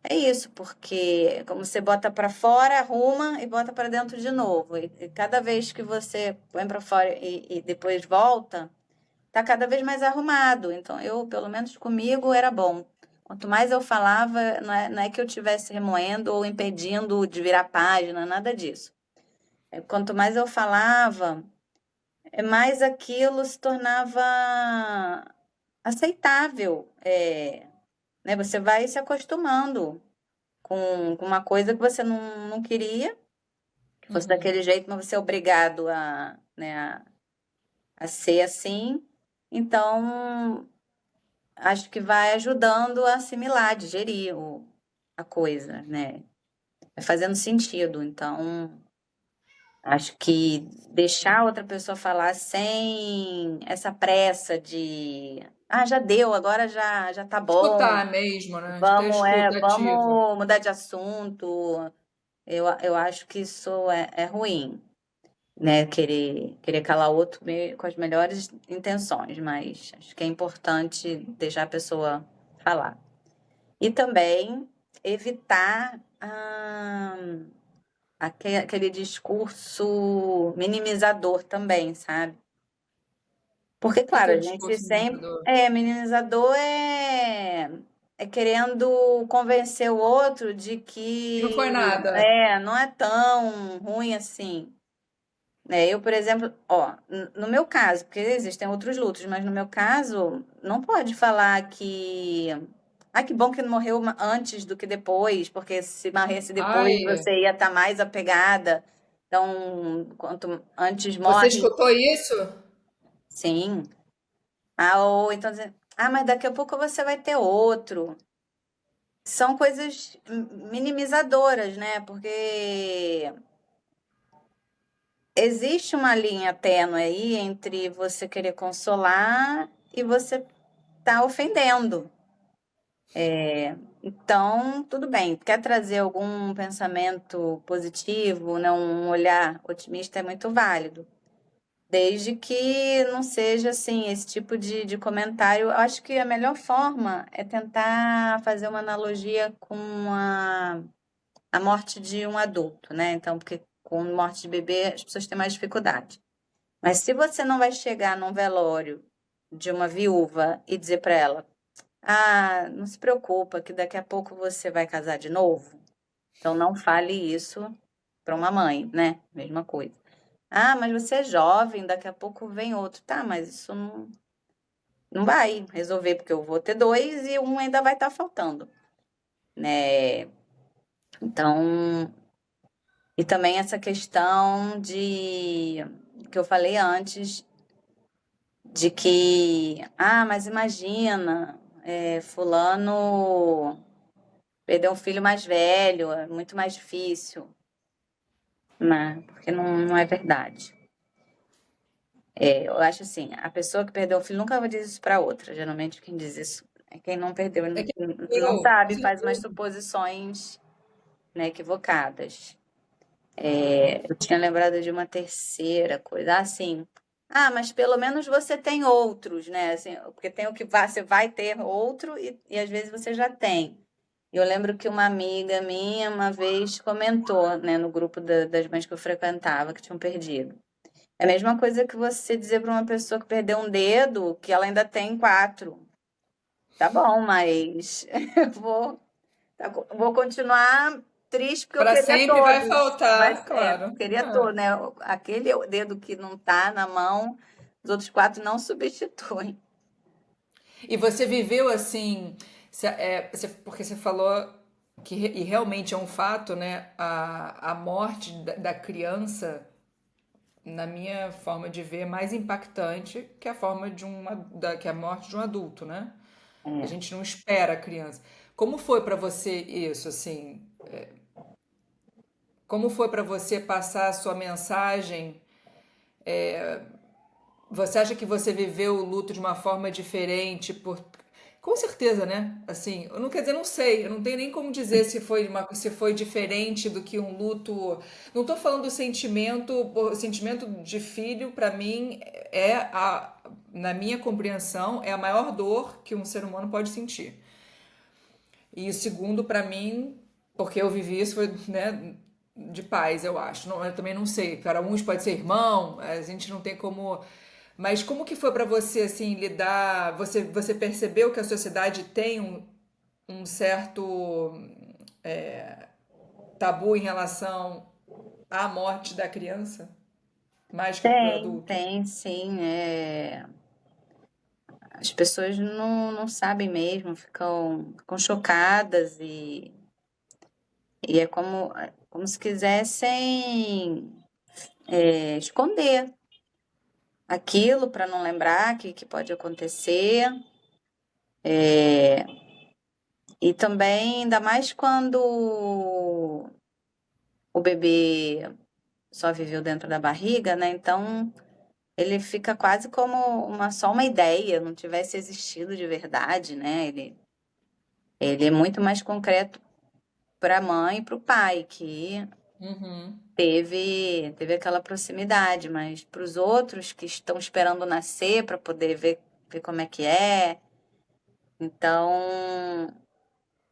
[SPEAKER 2] É isso, porque como você bota para fora, arruma e bota para dentro de novo. E cada vez que você põe para fora e depois volta, tá cada vez mais arrumado. Então, eu, pelo menos comigo, era bom. Quanto mais eu falava, não é que eu estivesse remoendo ou impedindo de virar página, nada disso. Quanto mais eu falava, mais aquilo se tornava aceitável. Né? Você vai se acostumando com uma coisa que você não queria, que fosse
[SPEAKER 1] Uhum.
[SPEAKER 2] daquele jeito, mas você é obrigado né, a ser assim. Então, acho que vai ajudando a assimilar, digerir a coisa, né? Vai fazendo sentido. Então, acho que deixar outra pessoa falar sem essa pressa de, já deu, agora já tá bom.
[SPEAKER 1] Escutar mesmo, né? De ter
[SPEAKER 2] Vamos,
[SPEAKER 1] escuta ativa.
[SPEAKER 2] vamos mudar de assunto. Eu acho que isso é ruim, né? Querer calar o outro com as melhores intenções, mas acho que é importante deixar a pessoa falar. E também evitar aquele discurso minimizador também, sabe? Porque,
[SPEAKER 1] O que que
[SPEAKER 2] claro,
[SPEAKER 1] é
[SPEAKER 2] a gente
[SPEAKER 1] discurso
[SPEAKER 2] sempre.
[SPEAKER 1] minimizador?
[SPEAKER 2] Minimizador é querendo convencer o outro de
[SPEAKER 1] Que não foi
[SPEAKER 2] que
[SPEAKER 1] nada.
[SPEAKER 2] não é tão ruim assim. Né? Eu, por exemplo, no meu caso, porque existem outros lutos, mas no meu caso, não pode falar que. Ah, que bom que não morreu antes do que depois, porque se morresse depois
[SPEAKER 1] Ai,
[SPEAKER 2] você ia estar mais apegada. Então, quanto antes
[SPEAKER 1] você
[SPEAKER 2] morre,
[SPEAKER 1] escutou isso?
[SPEAKER 2] sim. Ou então dizer, mas daqui a pouco você vai ter outro. São coisas minimizadoras, né? Porque existe uma linha tênue aí entre você querer consolar e você tá ofendendo. Então, tudo bem. Quer trazer algum pensamento positivo, né? Um olhar otimista é muito válido. Desde que não seja assim, esse tipo de comentário. Eu acho que a melhor forma é tentar fazer uma analogia com a morte de um adulto, né? Então, porque com morte de bebê as pessoas têm mais dificuldade. Mas se você não vai chegar num velório de uma viúva e dizer para ela: não se preocupa, que daqui a pouco você vai casar de novo. Então, não fale isso para uma mãe, né? Mesma coisa. Mas você é jovem, daqui a pouco vem outro. Tá, mas isso não vai resolver, porque eu vou ter dois e um ainda vai estar faltando, né? Então, e também essa questão que eu falei antes, de que, mas imagina, fulano perder um filho mais velho, é muito mais difícil, né? Porque não é verdade. Eu acho assim, a pessoa que perdeu o filho nunca vai dizer isso para outra. Geralmente quem diz isso é quem não perdeu,
[SPEAKER 1] É que
[SPEAKER 2] não
[SPEAKER 1] eu,
[SPEAKER 2] sabe, faz umas suposições, né, equivocadas. Eu tinha lembrado de uma terceira coisa, assim. Mas pelo menos você tem outros, né? Assim, porque tem o que você vai ter outro e às vezes você já tem. Eu lembro que uma amiga minha uma vez comentou, né, no grupo das mães que eu frequentava, que tinham perdido. É a mesma coisa que você dizer para uma pessoa que perdeu um dedo, que ela ainda tem quatro. Tá bom, mas vou continuar triste porque eu
[SPEAKER 1] para
[SPEAKER 2] queria
[SPEAKER 1] sempre vai
[SPEAKER 2] todos.
[SPEAKER 1] faltar,
[SPEAKER 2] Mas
[SPEAKER 1] claro.
[SPEAKER 2] queria todos, né? Aquele dedo que não tá na mão, os outros quatro não substituem.
[SPEAKER 1] E você viveu assim, porque você falou que e realmente é um fato, né? A morte da criança, na minha forma de ver, é mais impactante que a forma que a morte de um adulto, né? A
[SPEAKER 2] É.
[SPEAKER 1] gente não espera a criança. Como foi para você isso, assim? Como foi para você passar a sua mensagem? Você acha que você viveu o luto de uma forma diferente Com certeza, né? Assim, eu não quer dizer, não sei, eu não tenho nem como dizer se foi diferente do que um luto. Não tô falando do sentimento, o sentimento de filho para mim na minha compreensão, é a maior dor que um ser humano pode sentir. E o segundo para mim, porque eu vivi isso foi, né, de pais, eu acho. Não, eu também não sei. Para uns pode ser irmão, a gente não tem como. Mas como que foi para você assim lidar? Você percebeu que a sociedade tem um certo tabu em relação à morte da criança, mais que para o adulto?
[SPEAKER 2] Tem, sim. As pessoas não sabem mesmo, ficam chocadas e é como se quisessem esconder aquilo para não lembrar que pode acontecer. E também, ainda mais quando o bebê só viveu dentro da barriga, né? Então, ele fica quase como só uma ideia, não tivesse existido de verdade, né? Ele é muito mais concreto para a mãe e para o pai, que
[SPEAKER 1] Uhum,
[SPEAKER 2] teve aquela proximidade, mas para os outros que estão esperando nascer para poder ver como é que é, então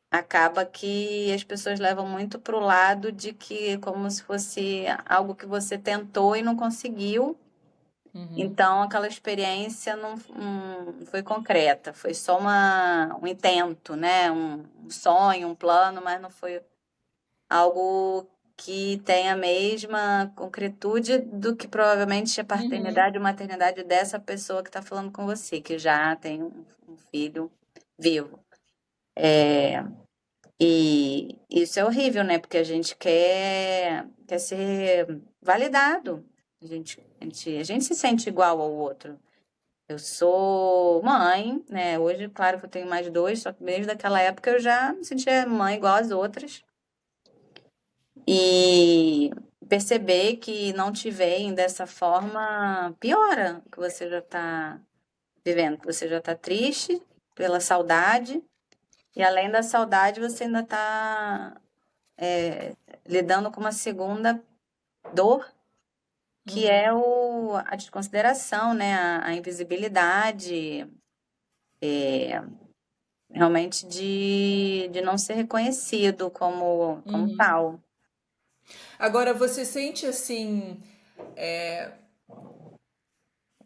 [SPEAKER 2] acaba que as pessoas levam muito para o lado de que como se fosse algo que você tentou e não conseguiu.
[SPEAKER 1] uhum,
[SPEAKER 2] Então, aquela experiência não foi concreta, foi só um intento, né? Um sonho, um plano, mas não foi algo que tenha a mesma concretude do que provavelmente a
[SPEAKER 1] uhum,
[SPEAKER 2] paternidade e maternidade dessa pessoa que está falando com você, que já tem um filho vivo. E isso é horrível, né? Porque a gente quer ser validado. A gente se sente igual ao outro. Eu sou mãe, né? Hoje, claro que eu tenho mais dois, só que desde aquela época eu já me sentia mãe igual às outras. E perceber que não te veem dessa forma piora o que você já está vivendo, que você já está triste pela saudade, e além da saudade, você ainda está lidando com uma segunda dor, que é
[SPEAKER 1] uhum.
[SPEAKER 2] a desconsideração, né? A invisibilidade, realmente de não ser reconhecido como
[SPEAKER 1] Uhum.
[SPEAKER 2] tal.
[SPEAKER 1] Agora, você sente assim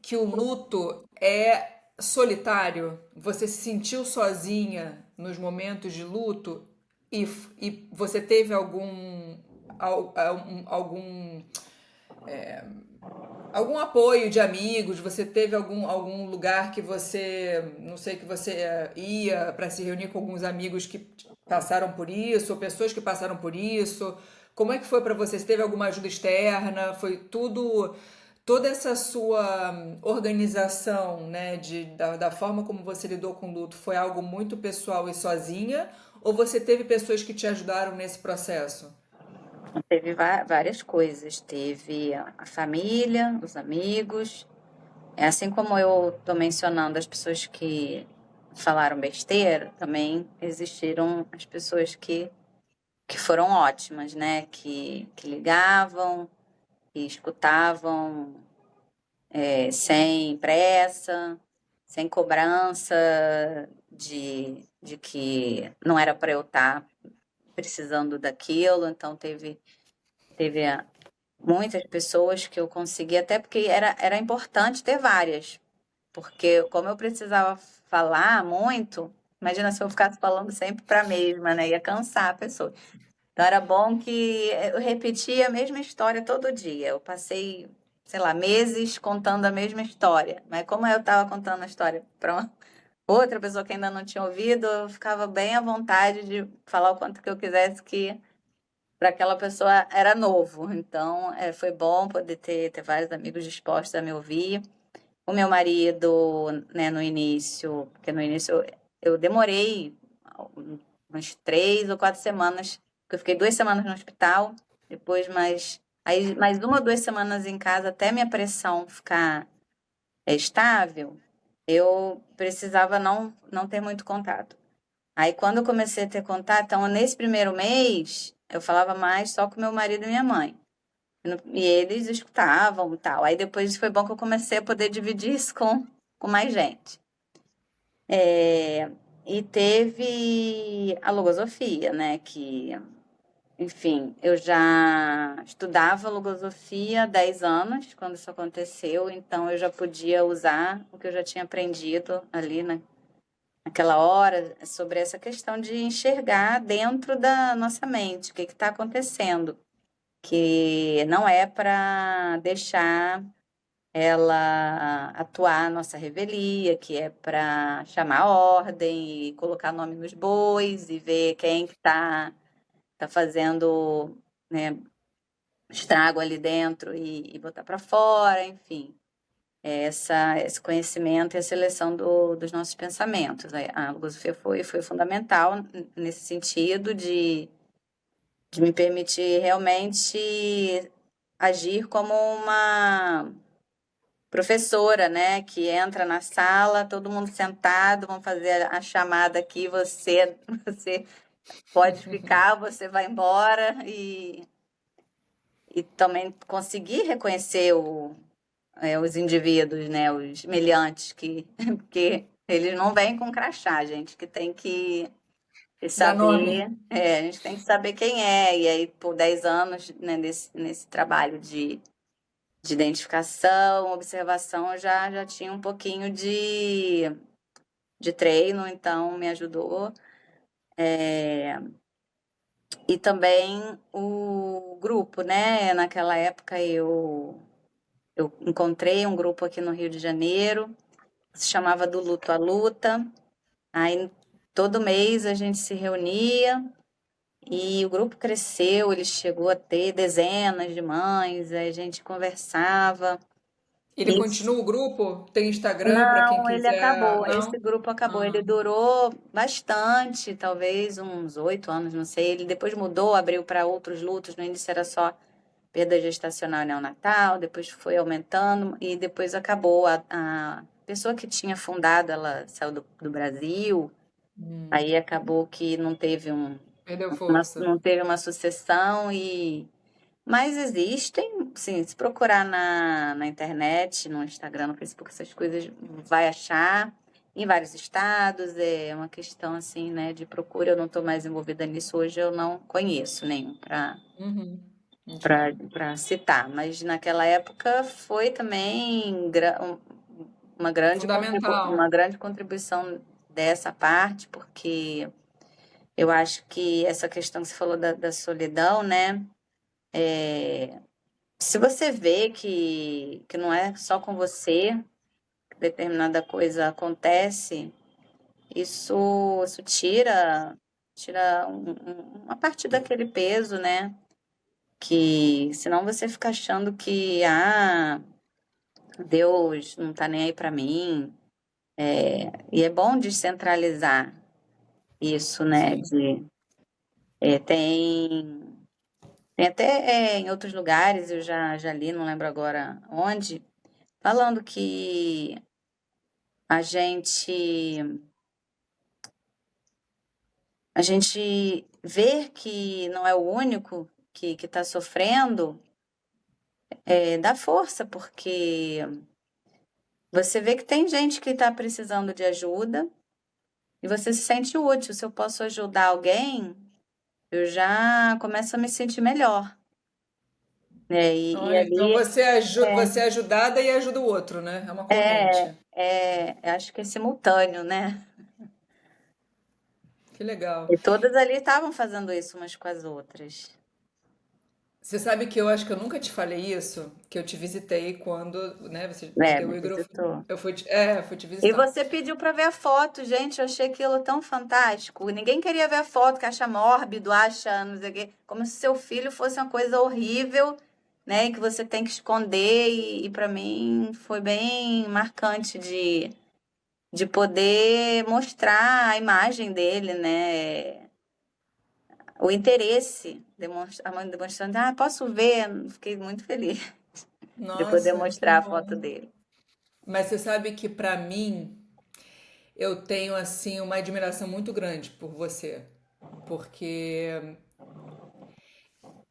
[SPEAKER 1] que o luto é solitário? Você se sentiu sozinha nos momentos de luto e você teve algum algum apoio de amigos? Você teve algum lugar que você, não sei, que você ia para se reunir com alguns amigos que passaram por isso, ou pessoas que passaram por isso? Como é que foi para você? Você teve alguma ajuda externa? Foi tudo, toda essa sua organização, né, da forma como você lidou com o luto, foi algo muito pessoal e sozinha? Ou você teve pessoas que te ajudaram nesse processo?
[SPEAKER 2] Teve várias coisas. Teve a família, os amigos. É assim como eu estou mencionando as pessoas que falaram besteira, também existiram as pessoas que foram ótimas, né? Que ligavam, que escutavam sem pressa, sem cobrança de que não era para eu estar precisando daquilo. Então, teve muitas pessoas que eu consegui, até porque era importante ter várias, porque como eu precisava falar muito, imagina se eu ficasse falando sempre para a mesma, né? Ia cansar a pessoa. Então era bom que eu repetia a mesma história todo dia. Eu passei, sei lá, meses contando a mesma história. Mas como eu estava contando a história para uma outra pessoa que ainda não tinha ouvido, eu ficava bem à vontade de falar o quanto que eu quisesse, que para aquela pessoa era novo. Então foi bom poder ter vários amigos dispostos a me ouvir. O meu marido, né, no início, porque no início eu demorei umas 3 ou 4 semanas, porque eu fiquei 2 semanas no hospital, depois mais 1 ou 2 semanas em casa até minha pressão ficar estável, eu precisava não ter muito contato. Aí quando eu comecei a ter contato, então nesse primeiro mês eu falava mais só com meu marido e minha mãe. E eles escutavam e tal. Aí depois foi bom que eu comecei a poder dividir isso com mais gente. E teve a logosofia, né? Que, enfim, eu já estudava logosofia há 10 anos quando isso aconteceu, então eu já podia usar o que eu já tinha aprendido ali, né? naquela hora, sobre essa questão de enxergar dentro da nossa mente o que está acontecendo, que não é para deixar ela atuar a nossa revelia, que é para chamar a ordem e colocar nome nos bois e ver quem que tá fazendo, né, estrago ali dentro e botar para fora, enfim. Esse conhecimento e a seleção dos nossos pensamentos. A filosofia foi fundamental nesse sentido de me permitir realmente agir como uma professora, né? Que entra na sala, todo mundo sentado, vamos fazer a chamada aqui, você pode ficar, você vai embora e também conseguir reconhecer os indivíduos, né? Os meliantes que eles não vêm com crachá, gente, que tem que
[SPEAKER 1] Dá nome.
[SPEAKER 2] saber, a gente tem que saber quem é. E aí, por 10 anos, né, nesse trabalho de identificação, observação, eu já tinha um pouquinho de treino, então me ajudou. E também o grupo, né? Naquela época eu encontrei um grupo aqui no Rio de Janeiro, que se chamava Do Luto à Luta. Aí todo mês a gente se reunia e o grupo cresceu, ele chegou a ter dezenas de mães, aí a gente conversava.
[SPEAKER 1] Ele
[SPEAKER 2] Isso.
[SPEAKER 1] continua o grupo? Tem Instagram para quem
[SPEAKER 2] Não, ele
[SPEAKER 1] quiser.
[SPEAKER 2] acabou. Esse
[SPEAKER 1] Não?
[SPEAKER 2] grupo acabou. Ele
[SPEAKER 1] Ah,
[SPEAKER 2] durou bastante, talvez uns 8 anos, não sei. Ele depois mudou, abriu para outros lutos. No início era só perda gestacional e neonatal, depois foi aumentando e depois acabou. A pessoa que tinha fundado, ela saiu do Brasil, aí acabou que
[SPEAKER 1] perdeu força.
[SPEAKER 2] não teve uma sucessão mas existem, sim, se procurar na internet, no Instagram, no Facebook, essas coisas, vai achar em vários estados, é uma questão assim, né, de procura. Eu não estou mais envolvida nisso hoje, eu não conheço nenhum
[SPEAKER 1] Uhum. Entendi.
[SPEAKER 2] para citar, mas naquela época foi também uma
[SPEAKER 1] Fundamental.
[SPEAKER 2] grande contribuição dessa parte, porque eu acho que essa questão que você falou da solidão, né? Se você vê que não é só com você que determinada coisa acontece, isso tira uma parte daquele peso, né? Que senão você fica achando que Deus não tá nem aí para mim. E é bom descentralizar isso, né?
[SPEAKER 1] Sim.
[SPEAKER 2] Tem até em outros lugares, eu já li, não lembro agora onde, falando que a gente a gente ver que não é o único que está sofrendo, dá força, porque você vê que tem gente que está precisando de ajuda e você se sente útil. Se eu posso ajudar alguém, eu já começo a me sentir melhor, né? E
[SPEAKER 1] Olha, então
[SPEAKER 2] ali
[SPEAKER 1] você é ajudada e ajuda o outro, né? É uma corrente.
[SPEAKER 2] acho que é simultâneo, né?
[SPEAKER 1] Que legal.
[SPEAKER 2] E todas ali estavam fazendo isso umas com as outras.
[SPEAKER 1] Você sabe que eu acho que eu nunca te falei isso, que eu te visitei quando, né, você perdeu
[SPEAKER 2] Me
[SPEAKER 1] o Igor,
[SPEAKER 2] visitou.
[SPEAKER 1] eu fui te
[SPEAKER 2] E
[SPEAKER 1] visitar.
[SPEAKER 2] você pediu para ver a foto, gente. Eu achei aquilo tão fantástico. Ninguém queria ver a foto, que acha mórbido, acha não sei o quê, como se seu filho fosse uma coisa horrível, né? E que você tem que esconder. E para mim foi bem marcante de poder mostrar a imagem dele, né? O interesse, a mãe demonstrando, posso ver. Fiquei muito feliz de poder
[SPEAKER 1] Nossa, que
[SPEAKER 2] mostrar a foto
[SPEAKER 1] bom.
[SPEAKER 2] dele.
[SPEAKER 1] Mas você sabe que pra mim eu tenho assim uma admiração muito grande por você, porque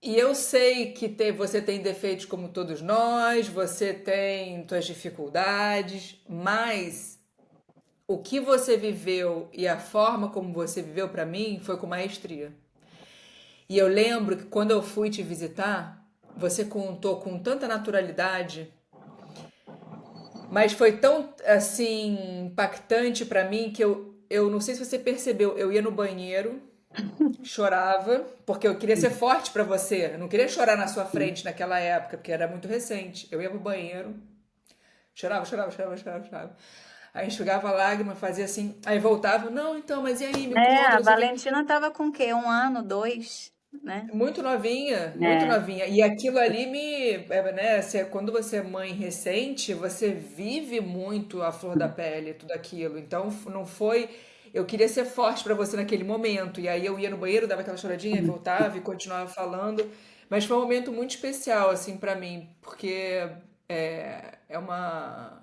[SPEAKER 1] eu sei que você tem defeitos como todos nós, você tem suas dificuldades, mas o que você viveu e a forma como você viveu pra mim foi com maestria. E eu lembro que quando eu fui te visitar, você contou com tanta naturalidade, mas foi tão assim impactante pra mim que eu não sei se você percebeu, eu ia no banheiro, chorava, porque eu queria ser forte pra você. Eu não queria chorar na sua frente naquela época, porque era muito recente. Eu ia pro banheiro, chorava, chorava, chorava, chorava, chorava. Aí enxugava a lágrima, fazia assim, aí voltava, não, então, mas e aí, me conta,
[SPEAKER 2] A
[SPEAKER 1] não sei o quê.
[SPEAKER 2] Valentina tava com o quê? 1 ano, 2, né?
[SPEAKER 1] Muito novinha, muito
[SPEAKER 2] É,
[SPEAKER 1] novinha. E aquilo ali né, quando você é mãe recente, você vive muito a flor da pele, tudo aquilo. Então, não foi. Eu queria ser forte pra você naquele momento. E aí eu ia no banheiro, dava aquela choradinha, e voltava e continuava falando. Mas foi um momento muito especial, assim, pra mim, porque é uma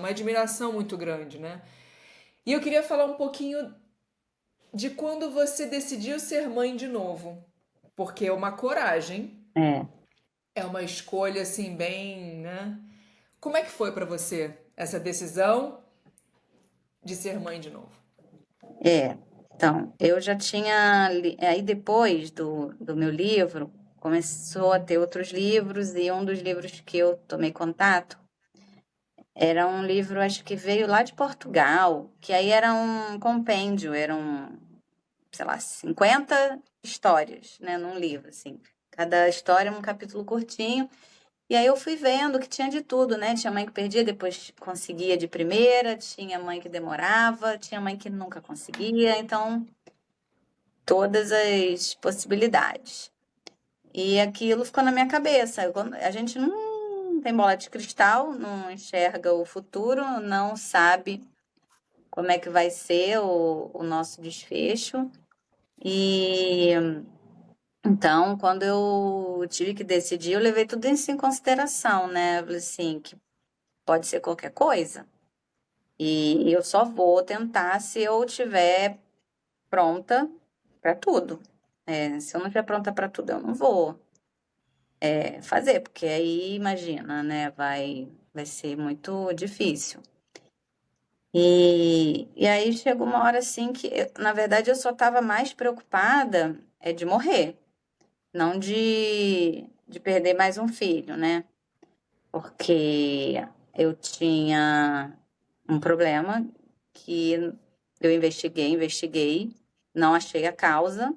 [SPEAKER 1] admiração muito grande, né? E eu queria falar um pouquinho de quando você decidiu ser mãe de novo. Porque é uma coragem,
[SPEAKER 2] é,
[SPEAKER 1] é uma escolha assim bem, né? Como é que foi pra você essa decisão de ser mãe de novo?
[SPEAKER 2] é. Então, eu já tinha. Aí depois do meu livro, começou a ter outros livros, e um dos livros que eu tomei contato era um livro, acho que veio lá de Portugal, que aí era um compêndio, eram, sei lá, 50 histórias, né, num livro, assim. Cada história é um capítulo curtinho. E aí eu fui vendo que tinha de tudo, né? Tinha mãe que perdia, depois conseguia de primeira, tinha mãe que demorava, tinha mãe que nunca conseguia, então todas as possibilidades. E aquilo ficou na minha cabeça. A gente não tem bola de cristal, não enxerga o futuro, não sabe como é que vai ser o nosso desfecho. E então, quando eu tive que decidir, eu levei tudo isso em consideração, né? Eu falei assim, que pode ser qualquer coisa. E eu só vou tentar se eu estiver pronta para tudo. Se eu não estiver pronta para tudo, eu não vou fazer, porque aí, imagina, né? Vai ser muito difícil. E aí chegou uma hora assim que, na verdade, eu só estava mais preocupada de morrer, não de perder mais um filho, né? Porque eu tinha um problema que eu investiguei, não achei a causa,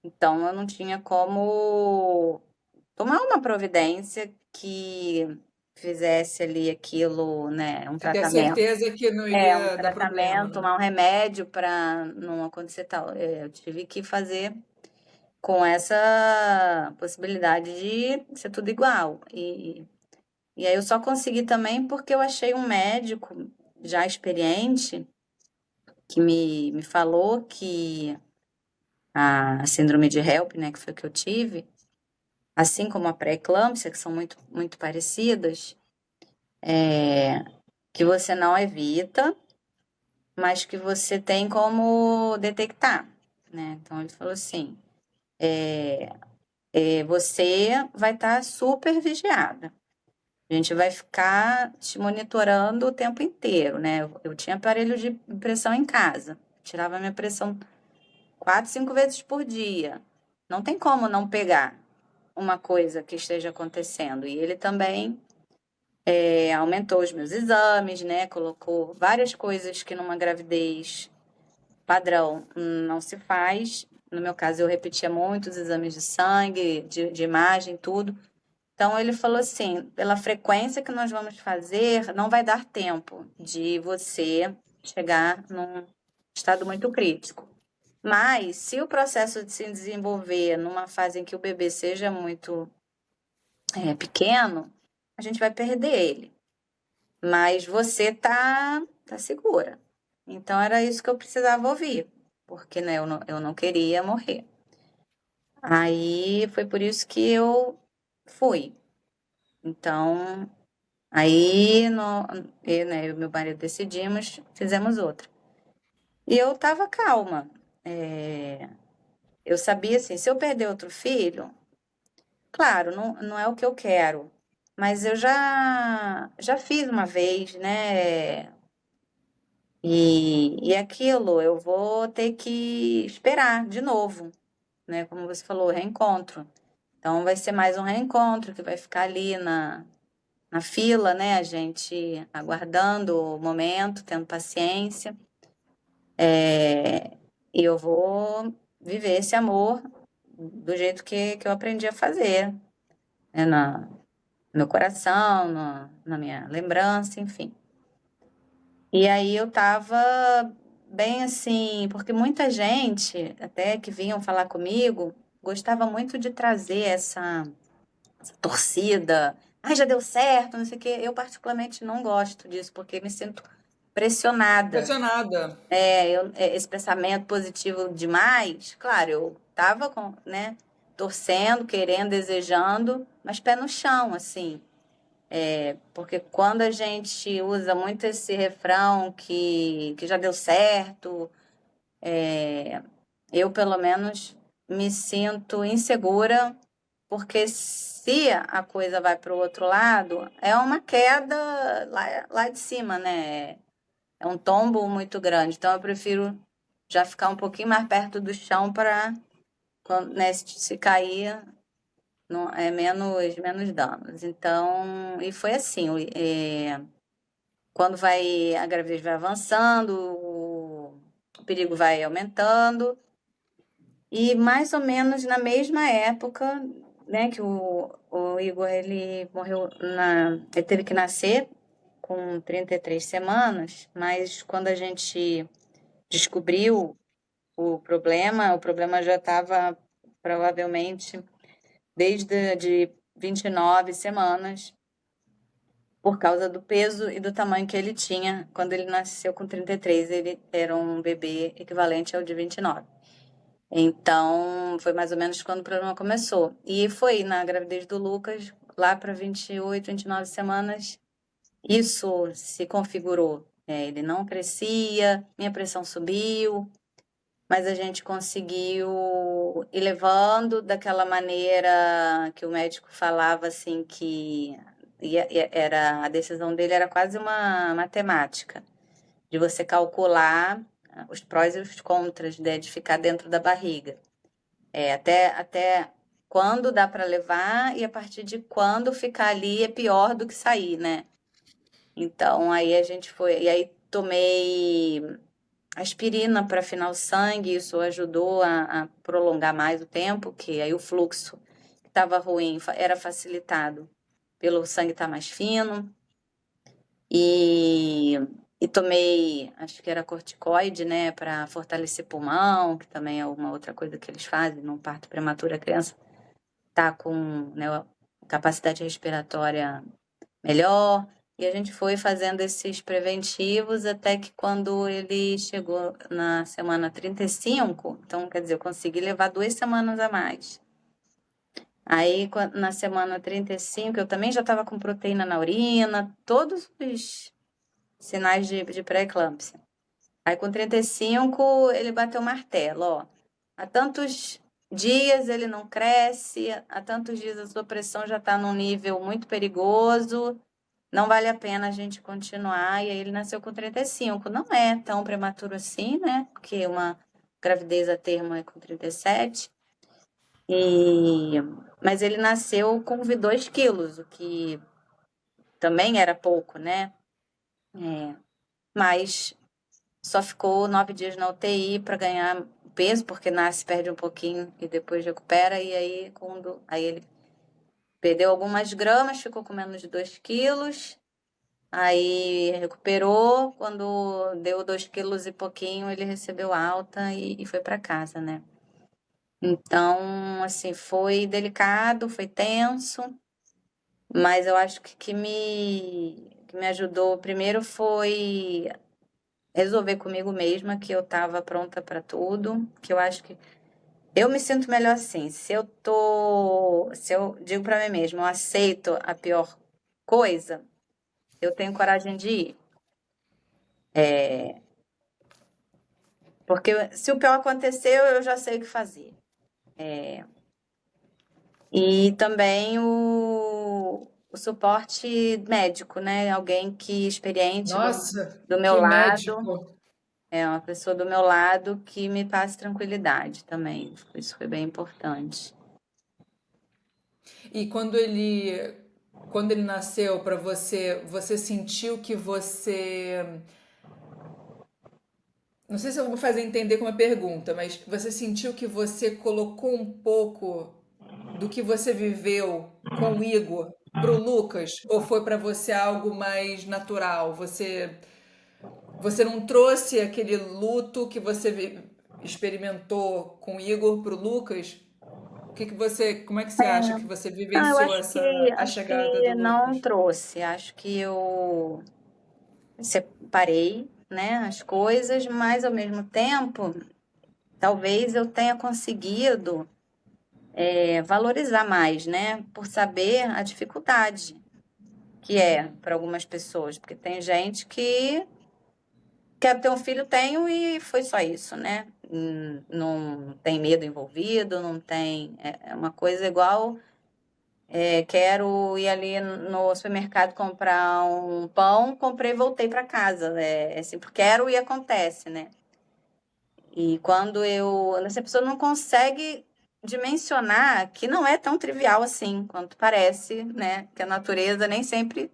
[SPEAKER 2] então eu não tinha como tomar uma providência que fizesse ali aquilo, né, um
[SPEAKER 1] Você tem a
[SPEAKER 2] tratamento.
[SPEAKER 1] certeza que não
[SPEAKER 2] Um
[SPEAKER 1] iria dar problema,
[SPEAKER 2] tratamento,
[SPEAKER 1] né?
[SPEAKER 2] tomar um remédio para não acontecer tal. Eu tive que fazer com essa possibilidade de ser tudo igual. E aí eu só consegui também porque eu achei um médico já experiente que me falou que a síndrome de HELP, né, que foi o que eu tive, assim como a pré-eclâmpsia, que são muito, muito parecidas, que você não evita, mas que você tem como detectar, né? Então ele falou assim, você vai estar super vigiada. A gente vai ficar te monitorando o tempo inteiro, né? Eu tinha aparelho de pressão em casa. Tirava minha pressão 4, 5 vezes por dia. Não tem como não pegar uma coisa que esteja acontecendo. E ele também aumentou os meus exames, né? Colocou várias coisas que numa gravidez padrão não se faz. No meu caso, eu repetia muitos exames de sangue, de imagem, tudo. Então, ele falou assim: pela frequência que nós vamos fazer, não vai dar tempo de você chegar num estado muito crítico. Mas, se o processo de se desenvolver numa fase em que o bebê seja muito pequeno, a gente vai perder ele. Mas você tá segura. Então, era isso que eu precisava ouvir, porque né, eu não queria morrer. Aí, foi por isso que eu fui. Então, aí, eu e meu marido decidimos, fizemos outra. E eu estava calma. Eu sabia assim, se eu perder outro filho, claro, não é o que eu quero, mas eu já fiz uma vez, né? E aquilo, eu vou ter que esperar de novo, né? Como você falou, reencontro. Então, vai ser mais um reencontro que vai ficar ali na fila, né? A gente aguardando o momento, tendo paciência. É, e eu vou viver esse amor do jeito que eu aprendi a fazer, né? No meu coração, na minha lembrança, enfim. E aí eu tava bem assim, porque muita gente, até que vinham falar comigo, gostava muito de trazer essa torcida. Ai, já deu certo, não sei o quê. Eu particularmente não gosto disso, porque me sinto pressionada.
[SPEAKER 1] Impressionada.
[SPEAKER 2] Esse pensamento positivo demais, claro, eu tava com, né, torcendo, querendo, desejando, mas pé no chão, assim. Porque quando a gente usa muito esse refrão que já deu certo, eu pelo menos me sinto insegura, porque se a coisa vai para o outro lado, é uma queda lá de cima, né? É um tombo muito grande. Então eu prefiro já ficar um pouquinho mais perto do chão para, né, se cair, não, menos danos. Então, e foi assim, quando a gravidez vai avançando, o perigo vai aumentando, e mais ou menos na mesma época, né, que o Igor, ele morreu ele teve que nascer com 33 semanas, mas quando a gente descobriu o problema já estava provavelmente desde de 29 semanas, por causa do peso e do tamanho que ele tinha. Quando ele nasceu com 33, ele era um bebê equivalente ao de 29. Então, foi mais ou menos quando o problema começou. E foi na gravidez do Lucas, lá para 28, 29 semanas, isso se configurou. Ele não crescia, minha pressão subiu, mas a gente conseguiu ir levando daquela maneira que o médico falava assim que era a decisão dele era quase uma matemática, de você calcular os prós e os contras de ficar dentro da barriga. Até quando dá para levar e a partir de quando ficar ali é pior do que sair, né? Então aí a gente foi, e aí tomei aspirina para afinar o sangue, isso ajudou a prolongar mais o tempo, que aí o fluxo que estava ruim era facilitado pelo sangue estar mais fino. E, e tomei, acho que era corticoide, né, para fortalecer pulmão, que também é uma outra coisa que eles fazem no parto prematuro, a criança tá com, né, capacidade respiratória melhor. E a gente foi fazendo esses preventivos até que quando ele chegou na semana 35, então, quer dizer, eu consegui levar 2 semanas a mais. Aí, na semana 35, eu também já estava com proteína na urina, todos os sinais de pré-eclâmpsia. Aí, com 35, ele bateu o martelo, ó. Há tantos dias ele não cresce, há tantos dias a sua pressão já está num nível muito perigoso, não vale a pena a gente continuar. E aí ele nasceu com 35. Não é tão prematuro assim, né? Porque uma gravidez a termo é com 37. Mas ele nasceu com 2 quilos, o que também era pouco, né? Mas só ficou 9 dias na UTI para ganhar peso, porque nasce, perde um pouquinho e depois recupera. E aí, aí ele perdeu algumas gramas, ficou com menos de 2 quilos. Aí recuperou, quando deu 2 quilos e pouquinho, ele recebeu alta e foi para casa, né? Então, assim, foi delicado, foi tenso, mas eu acho que me ajudou primeiro foi resolver comigo mesma que eu estava pronta para tudo, que eu acho que eu me sinto melhor assim. Se eu digo para mim mesma, eu aceito a pior coisa, eu tenho coragem de ir. Porque se o pior aconteceu, eu já sei o que fazer. E também o suporte médico, né? Alguém que experiente
[SPEAKER 1] Nossa,
[SPEAKER 2] do meu
[SPEAKER 1] que
[SPEAKER 2] lado,
[SPEAKER 1] médico.
[SPEAKER 2] uma pessoa do meu lado que me passe tranquilidade também. Isso foi bem importante.
[SPEAKER 1] E quando ele nasceu para você, você sentiu que você Não sei se eu vou fazer entender com uma pergunta, mas você sentiu que você colocou um pouco do que você viveu com o Igor pro Lucas? Ou foi para você algo mais natural? Você não trouxe aquele luto que você experimentou com o Igor pro Lucas? Como é que você acha que você
[SPEAKER 2] Não, eu
[SPEAKER 1] vivenciou a
[SPEAKER 2] acho
[SPEAKER 1] chegada do
[SPEAKER 2] que não
[SPEAKER 1] Lucas?
[SPEAKER 2] trouxe. Acho que eu separei, né, as coisas, mas ao mesmo tempo, talvez eu tenha conseguido valorizar mais, né, por saber a dificuldade que é para algumas pessoas, porque tem gente que quer ter um filho, tenho e foi só isso, né? Não tem medo envolvido, não tem. É uma coisa igual. Quero ir ali no supermercado comprar um pão, comprei e voltei para casa. É assim, porque quero e acontece, né? E quando essa pessoa não consegue dimensionar que não é tão trivial assim quanto parece, né? Que a natureza nem sempre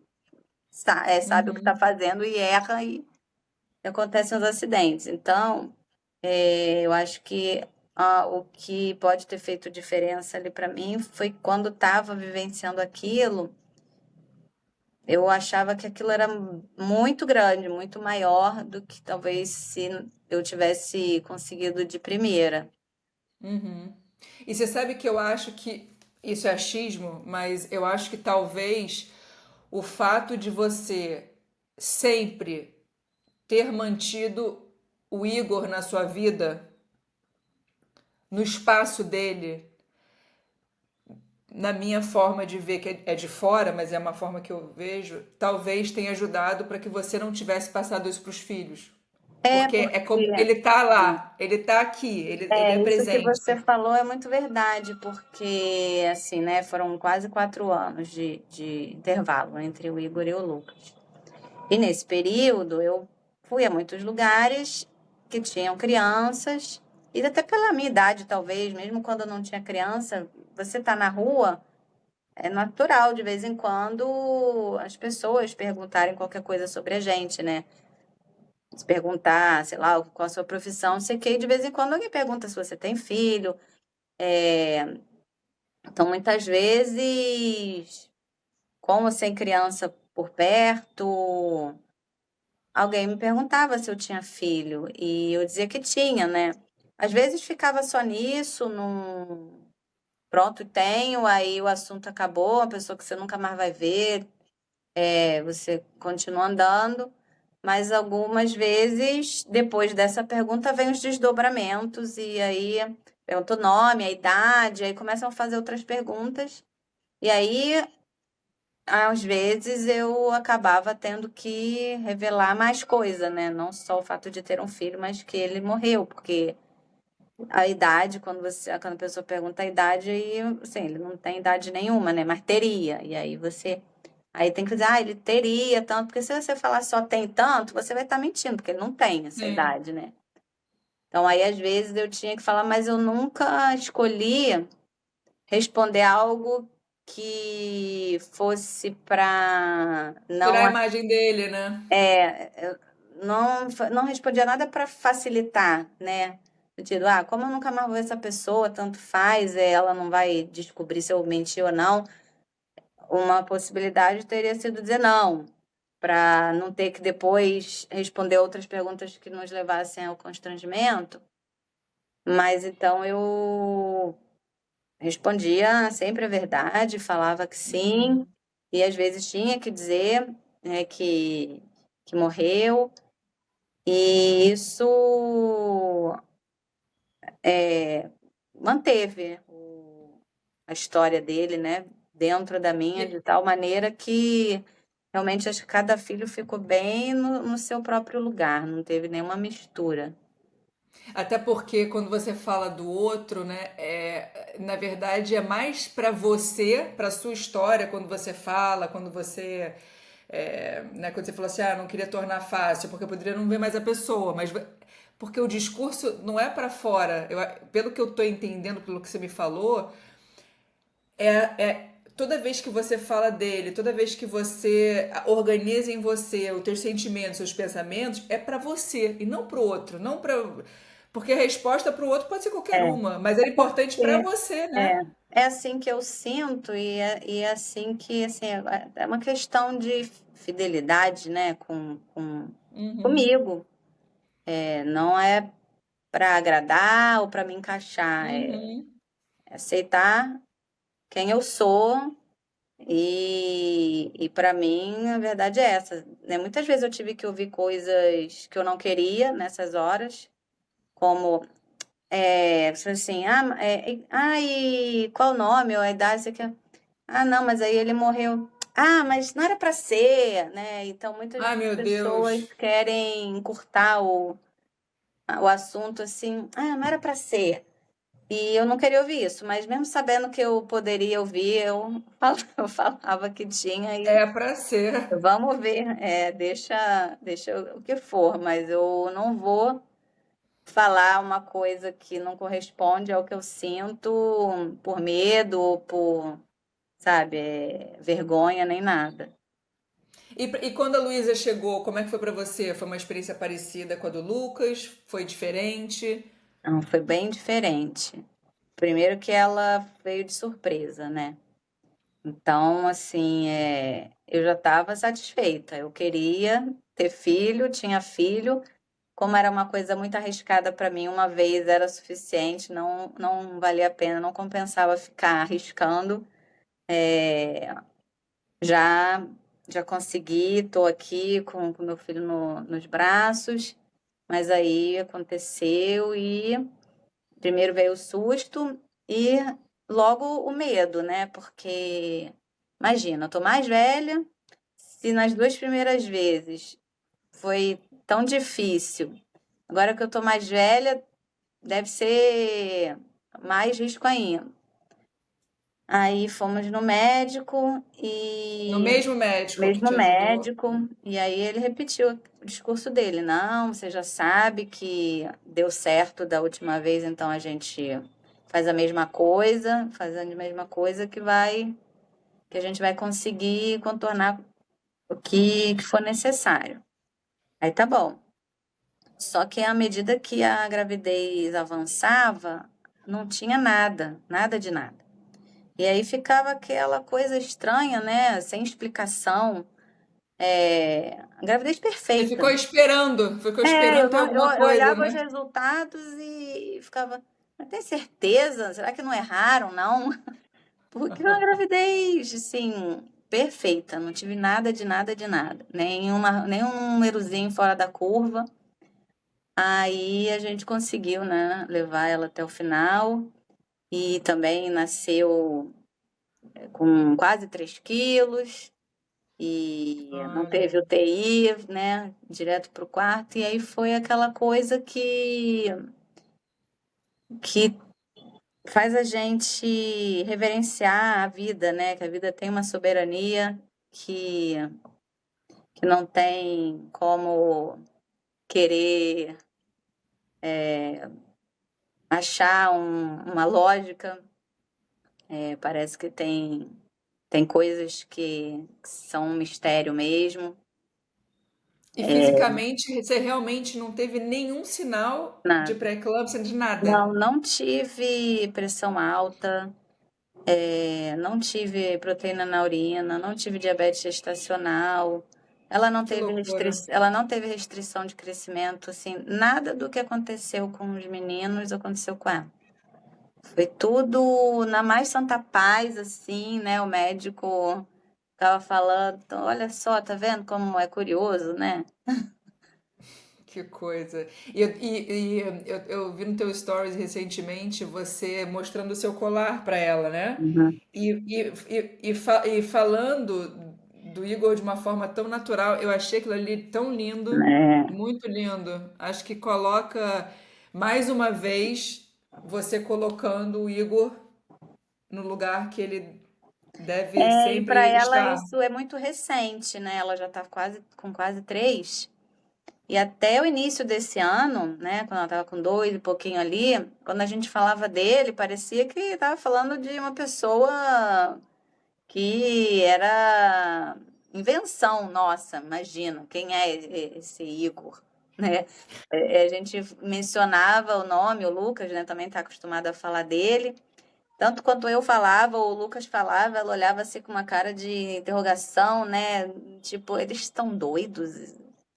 [SPEAKER 2] sabe o que está
[SPEAKER 1] Uhum.
[SPEAKER 2] fazendo e erra e acontecem os acidentes. Então, eu acho que o que pode ter feito diferença ali para mim foi quando estava vivenciando aquilo, eu achava que aquilo era muito grande, muito maior do que talvez se eu tivesse conseguido de primeira.
[SPEAKER 1] Uhum. E você sabe que eu acho que isso é achismo, mas eu acho que talvez o fato de você sempre ter mantido o Igor na sua vida, no espaço dele, na minha forma de ver, que é de fora, mas é uma forma que eu vejo, talvez tenha ajudado para que você não tivesse passado isso para os filhos.
[SPEAKER 2] É,
[SPEAKER 1] Porque é como
[SPEAKER 2] porque
[SPEAKER 1] ele tá lá, ele tá aqui, ele é
[SPEAKER 2] isso que
[SPEAKER 1] presente.
[SPEAKER 2] você falou é muito verdade, porque assim, né, foram quase 4 anos de intervalo entre o Igor e o Lucas. E nesse período eu fui a muitos lugares que tinham crianças, e até pela minha idade, talvez, mesmo quando eu não tinha criança, você tá na rua, é natural de vez em quando as pessoas perguntarem qualquer coisa sobre a gente, né? Se perguntar, sei lá, qual a sua profissão, não sei o quê, e de vez em quando alguém pergunta se você tem filho. Então, muitas vezes, com ou sem criança por perto, alguém me perguntava se eu tinha filho e eu dizia que tinha, né? Às vezes ficava só nisso, num pronto, tenho, aí o assunto acabou, uma pessoa que você nunca mais vai ver, você continua andando, mas algumas vezes, depois dessa pergunta, vem os desdobramentos, e aí pergunta o nome, a idade, aí começam a fazer outras perguntas, e aí às vezes eu acabava tendo que revelar mais coisa, né? Não só o fato de ter um filho, mas que ele morreu, porque a idade, quando a pessoa pergunta a idade, aí, assim, ele não tem idade nenhuma, né? Mas teria. E aí aí tem que dizer, ele teria tanto, porque se você falar só tem tanto, você vai estar mentindo, porque ele não tem essa
[SPEAKER 1] Sim.
[SPEAKER 2] idade, né? Então aí às vezes eu tinha que falar, mas eu nunca escolhi responder algo que fosse para
[SPEAKER 1] Tirar
[SPEAKER 2] não
[SPEAKER 1] a imagem dele, né?
[SPEAKER 2] eu não respondia nada para facilitar, né? No sentido, como eu nunca mais vou ver essa pessoa, tanto faz, ela não vai descobrir se eu menti ou não. Uma possibilidade teria sido dizer não, para não ter que depois responder outras perguntas que nos levassem ao constrangimento. Mas então eu respondia sempre a verdade, falava que sim, e às vezes tinha que dizer, né, que morreu. E isso manteve a história dele, né, dentro da minha, de tal maneira que realmente acho que cada filho ficou bem no seu próprio lugar, não teve nenhuma mistura.
[SPEAKER 1] Até porque quando você fala do outro, né, na verdade é mais para você, para sua história, quando você fala, né, quando você falou assim, não queria tornar fácil, porque eu poderia não ver mais a pessoa, mas porque o discurso não é para fora. Pelo que eu tô entendendo, pelo que você me falou, é toda vez que você fala dele, toda vez que você organiza em você os teus sentimentos, os pensamentos, é pra você e não pro outro, não para porque a resposta pro outro pode ser qualquer
[SPEAKER 2] É,
[SPEAKER 1] uma, mas é importante pra
[SPEAKER 2] porque
[SPEAKER 1] você,
[SPEAKER 2] é,
[SPEAKER 1] né?
[SPEAKER 2] é assim que eu sinto e é assim que, assim, é uma questão de fidelidade, né,
[SPEAKER 1] Uhum,
[SPEAKER 2] comigo. Não é para agradar ou para me encaixar,
[SPEAKER 1] uhum.
[SPEAKER 2] é aceitar quem eu sou e para mim a verdade é essa, né? Muitas vezes eu tive que ouvir coisas que eu não queria nessas horas, como você fala assim, e qual o nome ou a idade, você quer? Ah, não, mas aí ele morreu. Ah, mas não era para ser, né? Então muitas
[SPEAKER 1] Ai, meu
[SPEAKER 2] pessoas
[SPEAKER 1] Deus.
[SPEAKER 2] querem encurtar o assunto assim, não era para ser. E eu não queria ouvir isso, mas mesmo sabendo que eu poderia ouvir, eu falava que tinha e
[SPEAKER 1] É pra ser.
[SPEAKER 2] vamos ver, deixa o que for, mas eu não vou falar uma coisa que não corresponde ao que eu sinto por medo ou por, sabe, vergonha nem nada.
[SPEAKER 1] E quando a Luísa chegou, como é que foi pra você? Foi uma experiência parecida com a do Lucas? Foi diferente?
[SPEAKER 2] Não, foi bem diferente. Primeiro que ela veio de surpresa, né? Então, assim, eu já estava satisfeita. Eu queria ter filho, tinha filho. Como era uma coisa muito arriscada para mim, uma vez era suficiente, não valia a pena, não compensava ficar arriscando. É, já, já consegui, estou aqui com meu filho nos braços, mas aí aconteceu e primeiro veio o susto e logo o medo, né? Porque, imagina, eu tô mais velha, se nas duas primeiras vezes foi tão difícil, agora que eu tô mais velha, deve ser mais risco ainda. Aí fomos no médico
[SPEAKER 1] No
[SPEAKER 2] e
[SPEAKER 1] mesmo médico que
[SPEAKER 2] mesmo
[SPEAKER 1] te ajudou?
[SPEAKER 2] médico, e aí ele repetiu o discurso dele. Não, você já sabe que deu certo da última vez, então a gente faz a mesma coisa, fazendo a mesma coisa que a gente vai conseguir contornar o que for necessário. Aí tá bom. Só que à medida que a gravidez avançava, não tinha nada, nada de nada. E aí ficava aquela coisa estranha, né? Sem explicação. A gravidez
[SPEAKER 1] Você
[SPEAKER 2] perfeita.
[SPEAKER 1] ficou
[SPEAKER 2] Eu,
[SPEAKER 1] esperando ter
[SPEAKER 2] não, eu,
[SPEAKER 1] alguma
[SPEAKER 2] eu
[SPEAKER 1] coisa,
[SPEAKER 2] olhava os
[SPEAKER 1] né?
[SPEAKER 2] resultados e ficava, mas tem certeza? Será que não erraram, não? Porque é uma gravidez, assim, perfeita. Não tive nada de nada de nada. Nenhum númerozinho fora da curva. Aí a gente conseguiu, né, levar ela até o final. E também nasceu com quase 3 quilos. E não
[SPEAKER 1] Ai,
[SPEAKER 2] teve UTI, né? Direto para o quarto. E aí foi aquela coisa que faz a gente reverenciar a vida, né? Que a vida tem uma soberania que, que não tem como querer achar uma lógica. Parece que tem coisas que são um mistério mesmo.
[SPEAKER 1] e fisicamente você realmente não teve nenhum sinal de
[SPEAKER 2] Nada.
[SPEAKER 1] pré-eclâmpsia, de nada?
[SPEAKER 2] Não tive pressão alta. Não tive proteína na urina, não tive diabetes gestacional,
[SPEAKER 1] Que loucura.
[SPEAKER 2] ela não teve restrição de crescimento, assim, nada do que aconteceu com os meninos aconteceu com ela. Foi tudo na mais santa paz, assim, né? O médico tava falando, olha só, tá vendo como é curioso, né?
[SPEAKER 1] Que coisa. Eu vi no teu stories recentemente você mostrando o seu colar para ela, né?
[SPEAKER 2] Uhum.
[SPEAKER 1] E falando do Igor de uma forma tão natural, eu achei aquilo ali tão lindo,
[SPEAKER 2] É,
[SPEAKER 1] muito lindo. Acho que coloca mais uma vez você colocando o Igor no lugar que ele deve
[SPEAKER 2] e para
[SPEAKER 1] sempre
[SPEAKER 2] ela
[SPEAKER 1] estar.
[SPEAKER 2] isso é muito recente, né? Ela já tá com quase 3. E até o início desse ano, né, quando ela estava com 2 e pouquinho ali, quando a gente falava dele, parecia que estava falando de uma pessoa que era invenção nossa, imagina, quem é esse Igor, né? A gente mencionava o nome, o Lucas, né, também está acostumado a falar dele. Tanto quanto eu falava, ou o Lucas falava, ela olhava assim com uma cara de interrogação, né? Tipo, eles estão doidos.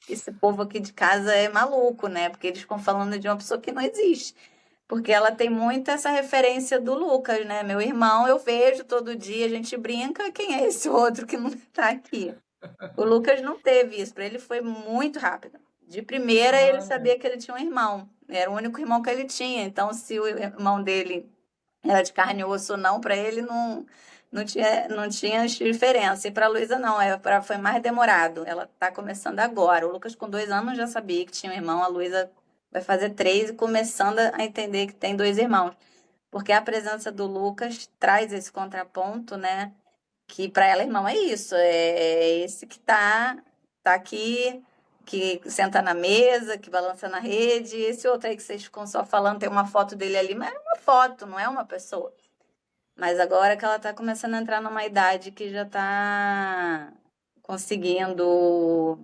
[SPEAKER 2] Esse povo aqui de casa é maluco, né? Porque eles ficam falando de uma pessoa que não existe. Porque ela tem muito essa referência do Lucas, né? Meu irmão, eu vejo todo dia, a gente brinca, quem é esse outro que não está aqui? O Lucas não teve isso, para ele foi muito rápido. De primeira, ele
[SPEAKER 1] Olha,
[SPEAKER 2] sabia que ele tinha um irmão, era o único irmão que ele tinha. Então, se o irmão dele era de carne e osso ou não, para ele não tinha diferença. E para a Luísa, não, foi mais demorado. Ela está começando agora. O Lucas, com 2 anos, já sabia que tinha um irmão, a Luísa vai fazer 3 e começando a entender que tem 2 irmãos. Porque a presença do Lucas traz esse contraponto, né? Que para ela, irmão, é isso, é esse que tá aqui, que senta na mesa, que balança na rede, esse outro aí que vocês ficam só falando, tem uma foto dele ali, mas é uma foto, não é uma pessoa. Mas agora que ela tá começando a entrar numa idade que já tá conseguindo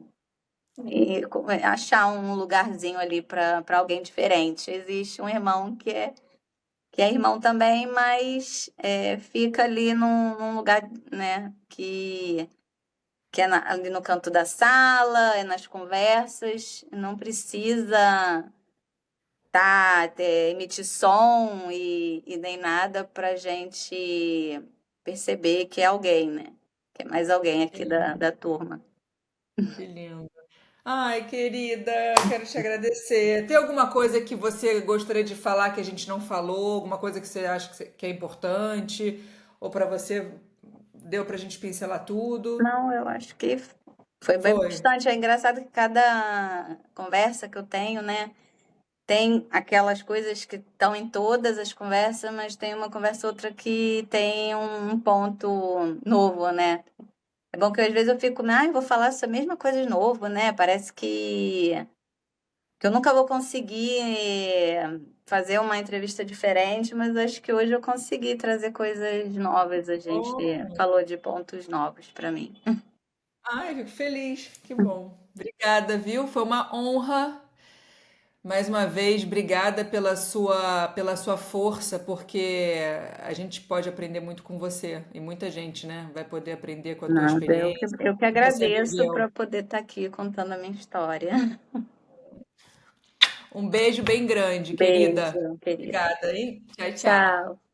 [SPEAKER 2] achar um lugarzinho ali para alguém diferente. Existe um irmão que é irmão também, mas fica ali num lugar, né, que é ali no canto da sala, é nas conversas, não precisa emitir som e nem nada para gente perceber que é alguém, né? Que é mais alguém
[SPEAKER 1] que
[SPEAKER 2] aqui da,
[SPEAKER 1] lindo,
[SPEAKER 2] da turma.
[SPEAKER 1] que lindo. Ai, querida, quero te agradecer. Tem alguma coisa que você gostaria de falar que a gente não falou? Alguma coisa que você acha que é importante? Ou para você deu pra gente pincelar tudo?
[SPEAKER 2] Não, eu acho que foi bem
[SPEAKER 1] Foi.
[SPEAKER 2] bastante. É engraçado que cada conversa que eu tenho, né? Tem aquelas coisas que estão em todas as conversas, mas tem uma conversa ou outra que tem um ponto novo, né? É bom que às vezes eu fico, eu vou falar essa mesma coisa de novo, né? Parece que eu nunca vou conseguir fazer uma entrevista diferente, mas acho que hoje eu consegui trazer coisas novas. A gente
[SPEAKER 1] Oh,
[SPEAKER 2] falou de pontos novos para mim.
[SPEAKER 1] ai, fico feliz. Que bom. Obrigada, viu? Foi uma honra. Mais uma vez, obrigada pela sua força, porque a gente pode aprender muito com você. E muita gente, né, vai poder aprender com a tua
[SPEAKER 2] Não,
[SPEAKER 1] experiência,
[SPEAKER 2] eu que
[SPEAKER 1] o que você
[SPEAKER 2] agradeço
[SPEAKER 1] viveu.
[SPEAKER 2] para poder estar aqui contando a minha história.
[SPEAKER 1] Um beijo bem grande, querida.
[SPEAKER 2] Beijo, querida.
[SPEAKER 1] Obrigada, hein? Tchau, tchau.
[SPEAKER 2] Tchau.